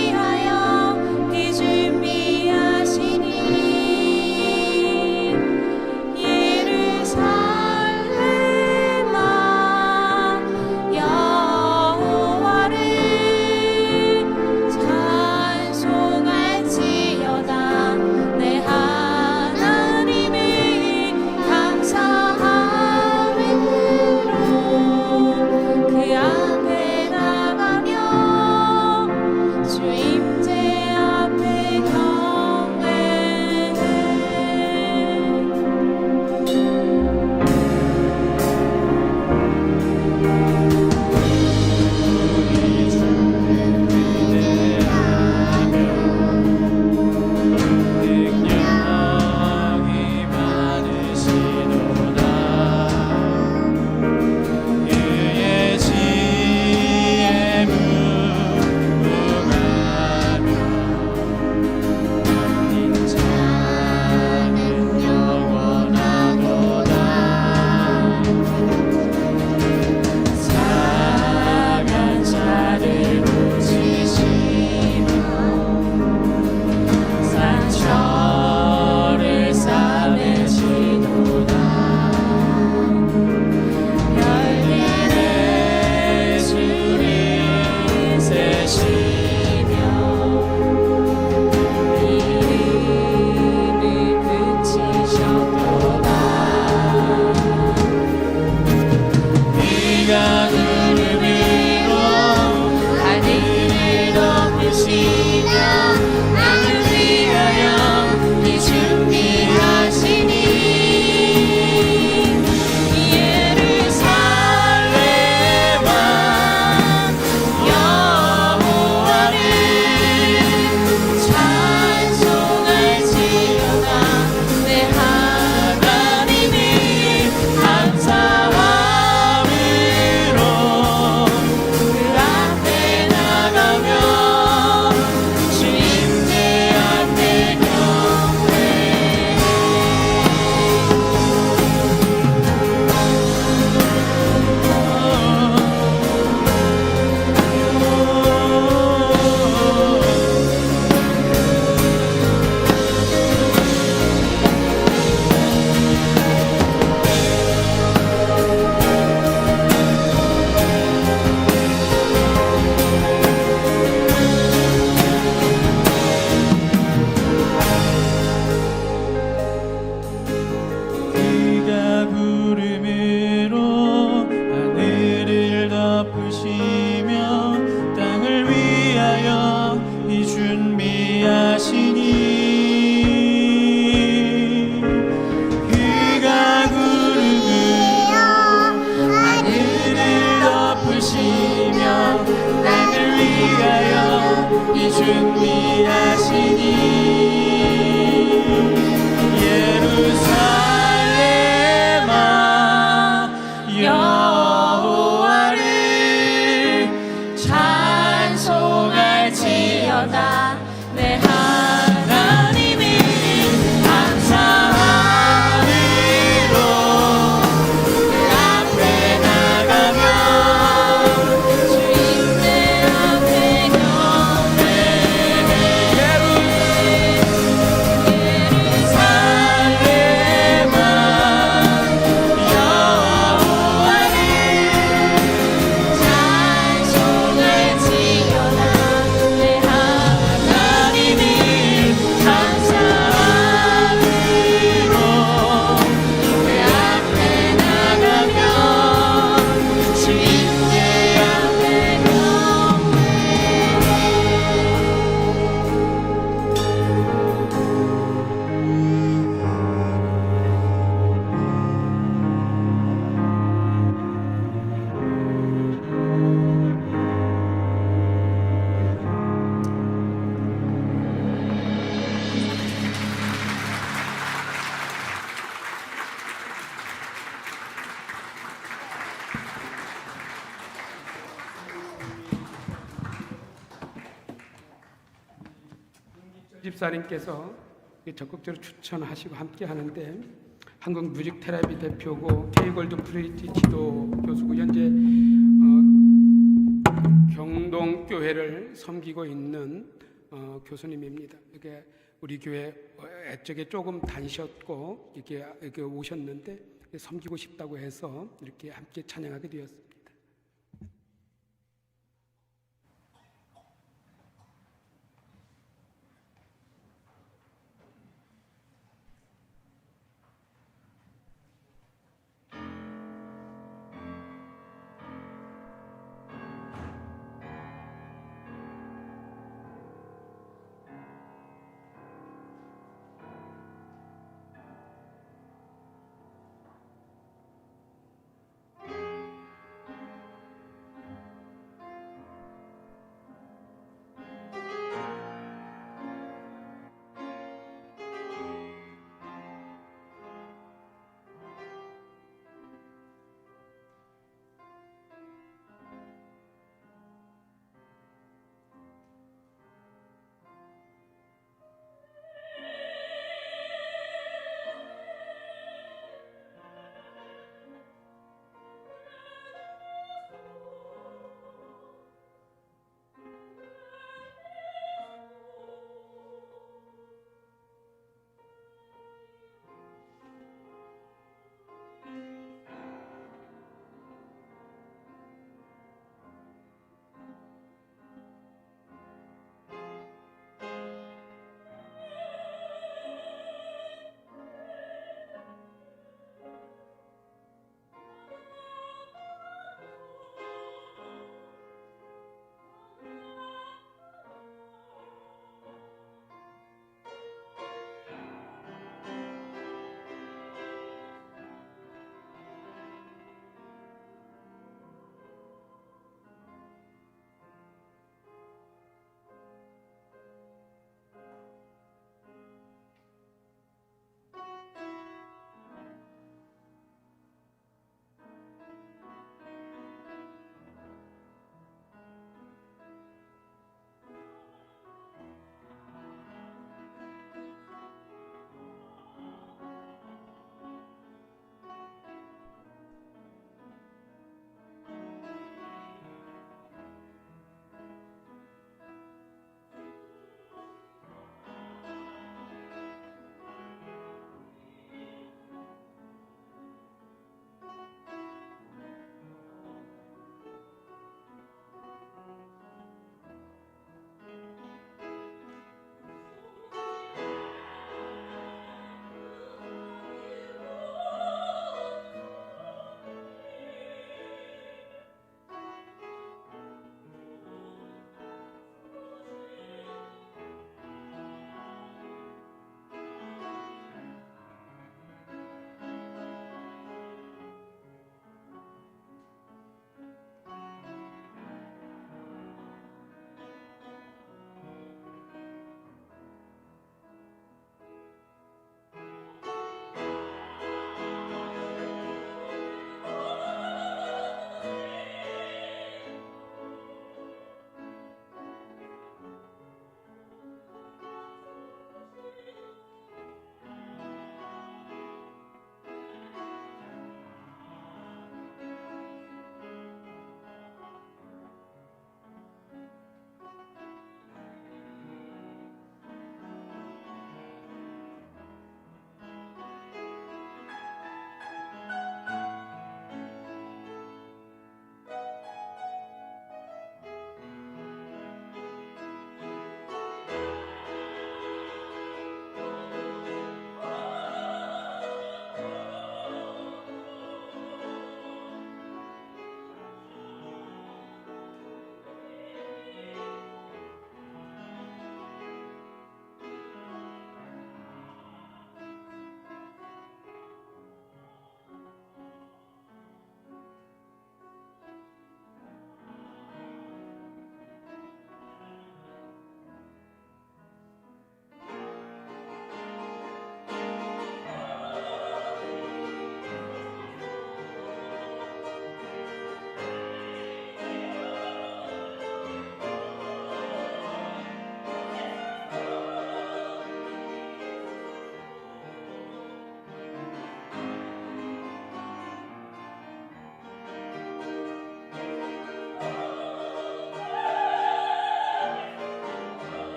인정하시며 이름을 붙이셨도다. 네가 구름으로 하늘을 덮으시며 땅을 위하여 이 준비하시니 예루살렘아 여호와를 찬송할지어다. 내 하나님을 감사함으로 그 앞에 나가며 주님의 앞에 네가 구름으로 하늘을 덮으시며 땅을 위하여 이 준비하시니 그가 구름으로 하늘을 덮으시며 땅을 위하여 이 준비하시니 예루살렘아 여호와를 찬송할지어다. 내 하나님을 감사함으로 그 앞에 나가며 주님의 앞에 경배해. 예루살렘아 여호와를 찬송할지어다. 내 하나님을 감사함으로 그 앞에 나가며 주님의 앞에 집사님께서 적극적으로 추천하시고 함께 하는데 한국 뮤직 테라피 대표고 K골드 프리티 지도 교수고 현재 경동 교회를 섬기고 있는 교수님입니다. 이게 우리 교회 애적에 조금 다니셨고 이렇게 오셨는데 섬기고 싶다고 해서 이렇게 함께 찬양하게 되었습니다.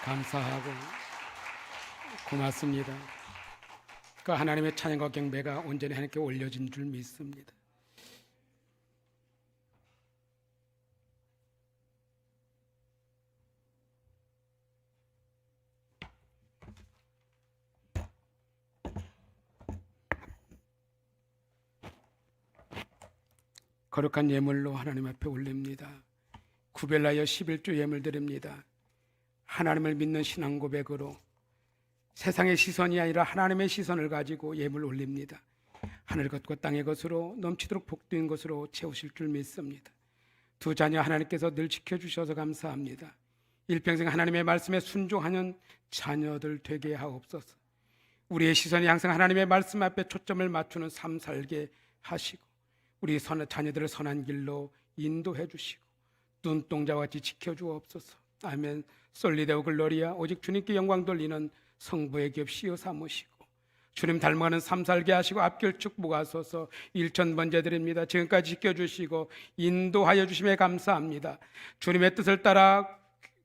감사하고 고맙습니다. 그 하나님의 찬양과 경배가 온전히 하나님께 올려진 줄 믿습니다. 거룩한 예물로 하나님 앞에 올립니다. 구별하여 11조 예물 드립니다. 하나님을 믿는 신앙 고백으로 세상의 시선이 아니라 하나님의 시선을 가지고 예물 올립니다. 하늘 것과 땅의 것으로 넘치도록 복된 것으로 채우실 줄 믿습니다. 두 자녀 하나님께서 늘 지켜주셔서 감사합니다. 일평생 하나님의 말씀에 순종하는 자녀들 되게 하옵소서. 우리의 시선이 항상 하나님의 말씀 앞에 초점을 맞추는 삶 살게 하시고 우리 자녀들을 선한 길로 인도해 주시고 눈동자와 같이 지켜주옵소서. 아멘. 솔리데오 글로리아. 오직 주님께 영광 돌리는 성부의 기업 시여 삼으시고 주님 닮아가는 삶 살게 하시고 앞길 축복하소서. 1000번째 드립니다. 지금까지 지켜주시고 인도하여 주심에 감사합니다. 주님의 뜻을 따라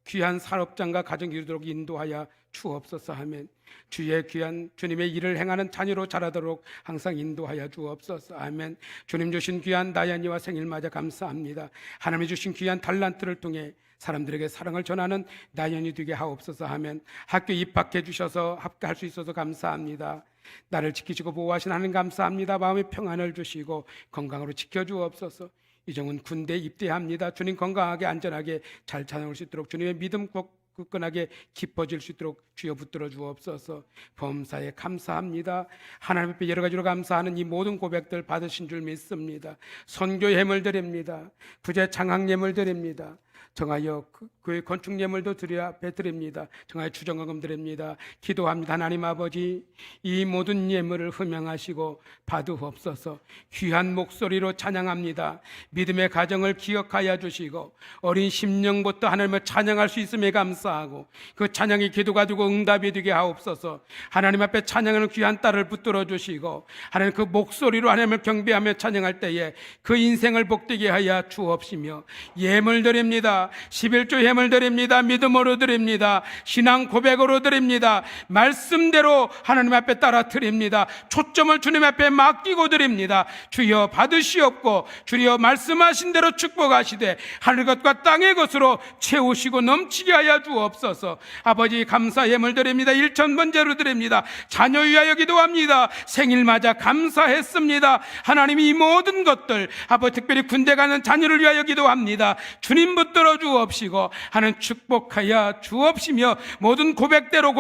귀한 산업장과 가정이 이루도록 인도하여 주옵소서. 아멘. 주의 귀한 주님의 일을 행하는 자녀로 자라도록 항상 인도하여 주옵소서. 아멘. 주님 주신 귀한 나연이와 생일 맞아 감사합니다. 하나님이 주신 귀한 달란트를 통해 사람들에게 사랑을 전하는 나연이 되게 하옵소서. 하면 학교 입학해 주셔서 합격할 수 있어서 감사합니다. 나를 지키시고 보호하신 하나님 감사합니다. 마음의 평안을 주시고 건강으로 지켜주옵소서. 이정은 군대 입대합니다. 주님 건강하게 안전하게 잘 찬양할 수 있도록 주님의 믿음 굳건하게 깊어질 수 있도록 주여 붙들어 주옵소서. 범사에 감사합니다. 하나님 앞에 여러 가지로 감사하는 이 모든 고백들 받으신 줄 믿습니다. 선교 예물 드립니다. 부재 장학 예물 드립니다. 정하여 교회 건축 예물도 드립니다. 정하여 주정금 드립니다. 기도합니다. 하나님 아버지, 이 모든 예물을 흠양하시고 받으옵소서. 귀한 목소리로 찬양합니다. 믿음의 가정을 기억하여 주시고 어린 심령부터 하나님을 찬양할 수 있음에 감사하고 그 찬양이 기도가 되고 응답이 되게 하옵소서. 하나님 앞에 찬양하는 귀한 딸을 붙들어 주시고 하나님 그 목소리로 하나님을 경배하며 찬양할 때에 그 인생을 복되게 하여 주옵시며 예물 드립니다. 11조 예물 드립니다. 믿음으로 드립니다. 신앙 고백으로 드립니다. 말씀대로 하나님 앞에 따라 드립니다. 초점을 주님 앞에 맡기고 드립니다. 주여 받으시옵고 주여 말씀하신 대로 축복하시되 하늘 것과 땅의 것으로 채우시고 넘치게 하여 주옵소서. 아버지 감사 예물 드립니다. 1000번째로 드립니다. 자녀 위하여 기도합니다. 생일 맞아 감사했습니다. 하나님 이 모든 것들 아버지 특별히 군대 가는 자녀를 위하여 기도합니다. 주님 붙들어 주옵시고 하는 축복하여 주옵시며 모든 고백대로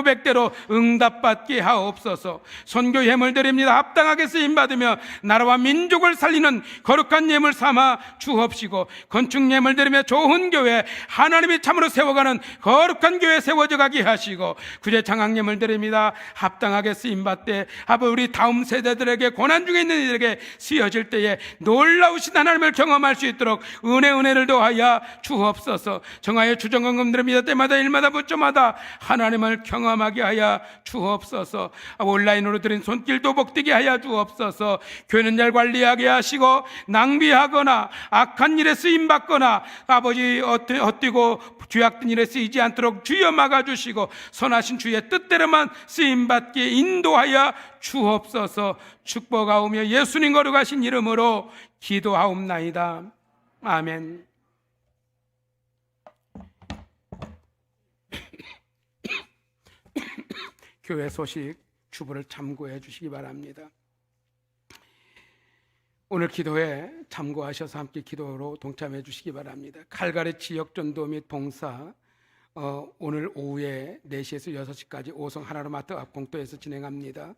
응답받게 하옵소서. 선교 예물 드립니다. 합당하게 쓰임받으며 나라와 민족을 살리는 거룩한 예물 삼아 주옵시고 건축 예물 드리며 좋은 교회 하나님이 참으로 세워가는 거룩한 교회 세워져 가게 하시고 구제 장학 예물 드립니다. 합당하게 쓰임받되 아버지 우리 다음 세대들에게 고난 중에 있는 이들에게 쓰여질 때에 놀라우신 하나님을 경험할 수 있도록 은혜를 더하여 주옵소서. 정하여 주정금 드립니다. 때마다 일마다 부처마다 하나님을 경험하게 하여 주옵소서. 온라인으로 드린 손길도 복되게 하여 주옵소서. 교회는 잘 관리하게 하시고 낭비하거나 악한 일에 쓰임받거나 아버지 헛되고 죄악된 일에 쓰이지 않도록 주여 막아주시고 선하신 주의 뜻대로만 쓰임받게 인도하여 주옵소서. 축복하오며 예수님 거룩하신 이름으로 기도하옵나이다. 아멘. 교회 소식 주보를 참고해 주시기 바랍니다. 오늘 기도에 참고하셔서 함께 기도로 동참해 주시기 바랍니다. 칼갈이 지역전도 및 봉사 오늘 오후에 4시에서 6시까지 오성 하나로마트 앞공도에서 진행합니다.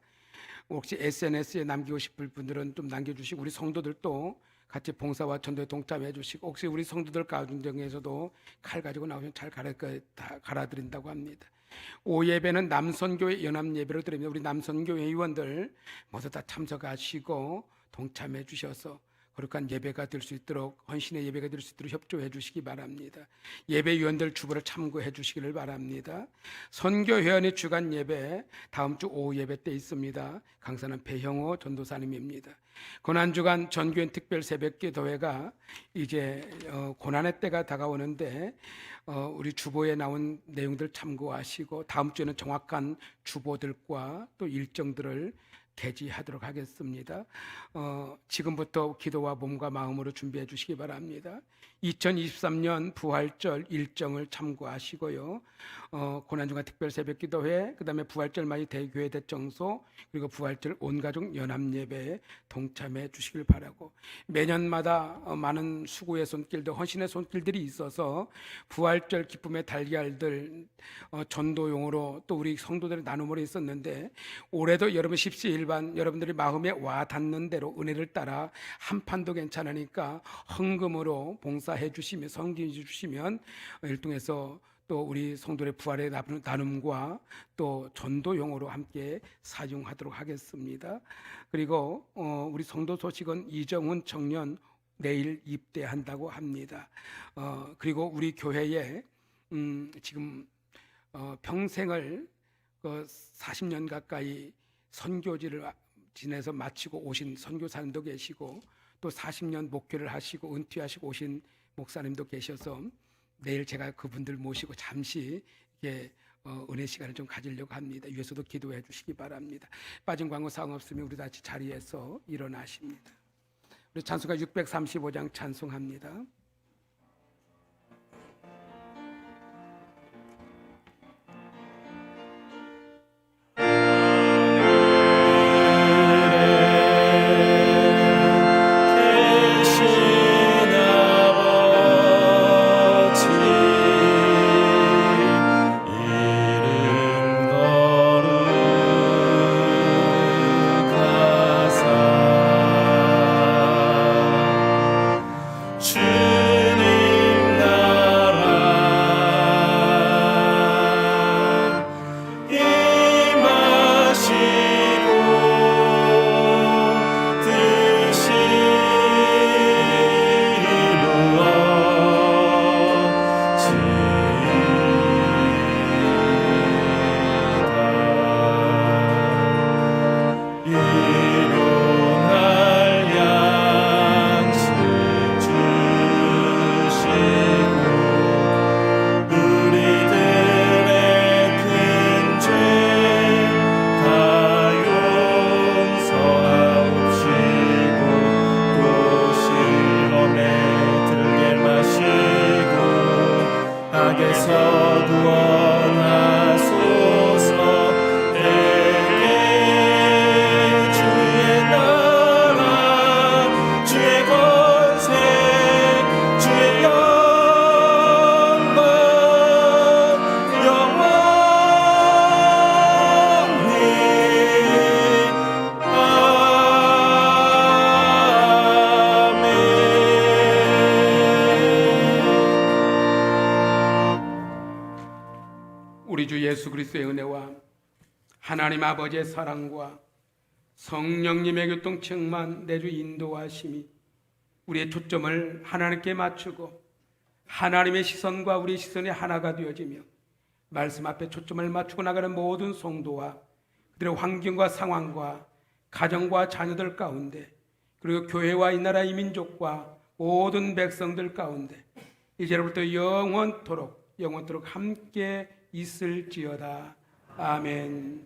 혹시 SNS에 남기고 싶을 분들은 좀 남겨주시고 우리 성도들도 같이 봉사와 전도에 동참해 주시고 혹시 우리 성도들 가운데에서도 칼 가지고 나오면 잘 갈아드린다고 합니다. 오후 예배는 남선교회 연합예배로 드립니다. 우리 남선교회 의원들 모두 다 참석하시고 동참해 주셔서 거룩한 예배가 될 수 있도록, 헌신의 예배가 될 수 있도록 협조해 주시기 바랍니다. 예배위원들 주보를 참고해 주시기를 바랍니다. 선교회원의 주간 예배 다음 주 오후 예배 때 있습니다. 강사는 배형호 전도사님입니다. 고난주간 전교인 특별 새벽기도회가 이제 고난의 때가 다가오는데 우리 주보에 나온 내용들 참고하시고 다음 주에는 정확한 주보들과 또 일정들을 개지하도록 하겠습니다. 지금부터 기도와 몸과 마음으로 준비해 주시기 바랍니다. 2023년 부활절 일정을 참고하시고요. 고난주간 특별 새벽기도회, 그다음에 부활절 마이 대교회 대청소, 그리고 부활절 온가족 연합예배에 동참해 주시길 바라고, 매년마다 많은 수고의 손길들, 헌신의 손길들이 있어서 부활절 기쁨의 달걀들 전도용으로 또 우리 성도들의 나눔으로 있었는데, 올해도 여러분 십시일반 여러분들이 마음에 와 닿는 대로 은혜를 따라 한 판도 괜찮으니까 헌금으로 봉사해 주시면, 성기해 주시면 일동해서 또 우리 성도의 부활의 나눔과 또 전도용으로 함께 사용하도록 하겠습니다. 그리고 우리 성도 소식은 이정훈 청년 내일 입대한다고 합니다. 그리고 우리 교회에 지금 평생을 40년 가까이 선교지를 지내서 마치고 오신 선교사님도 계시고, 또 40년 목회를 하시고 은퇴하시고 오신 목사님도 계셔서 내일 제가 그분들 모시고 잠시 은혜 시간을 좀 가지려고 합니다. 위에서도 기도해 주시기 바랍니다. 빠진 광고 사항 없으면 우리 같이 자리에서 일어나십니다. 우리 찬송가 635장 찬송합니다. 우리 주 예수 그리스도의 은혜와 하나님 아버지의 사랑과 성령님의 교통 충만 내주 인도하심이 우리의 초점을 하나님께 맞추고 하나님의 시선과 우리의 시선이 하나가 되어지며 말씀 앞에 초점을 맞추고 나가는 모든 성도와 그들의 환경과 상황과 가정과 자녀들 가운데, 그리고 교회와 이 나라 이 민족과 모든 백성들 가운데 이제로부터 영원토록 함께 있을지어다. 아멘.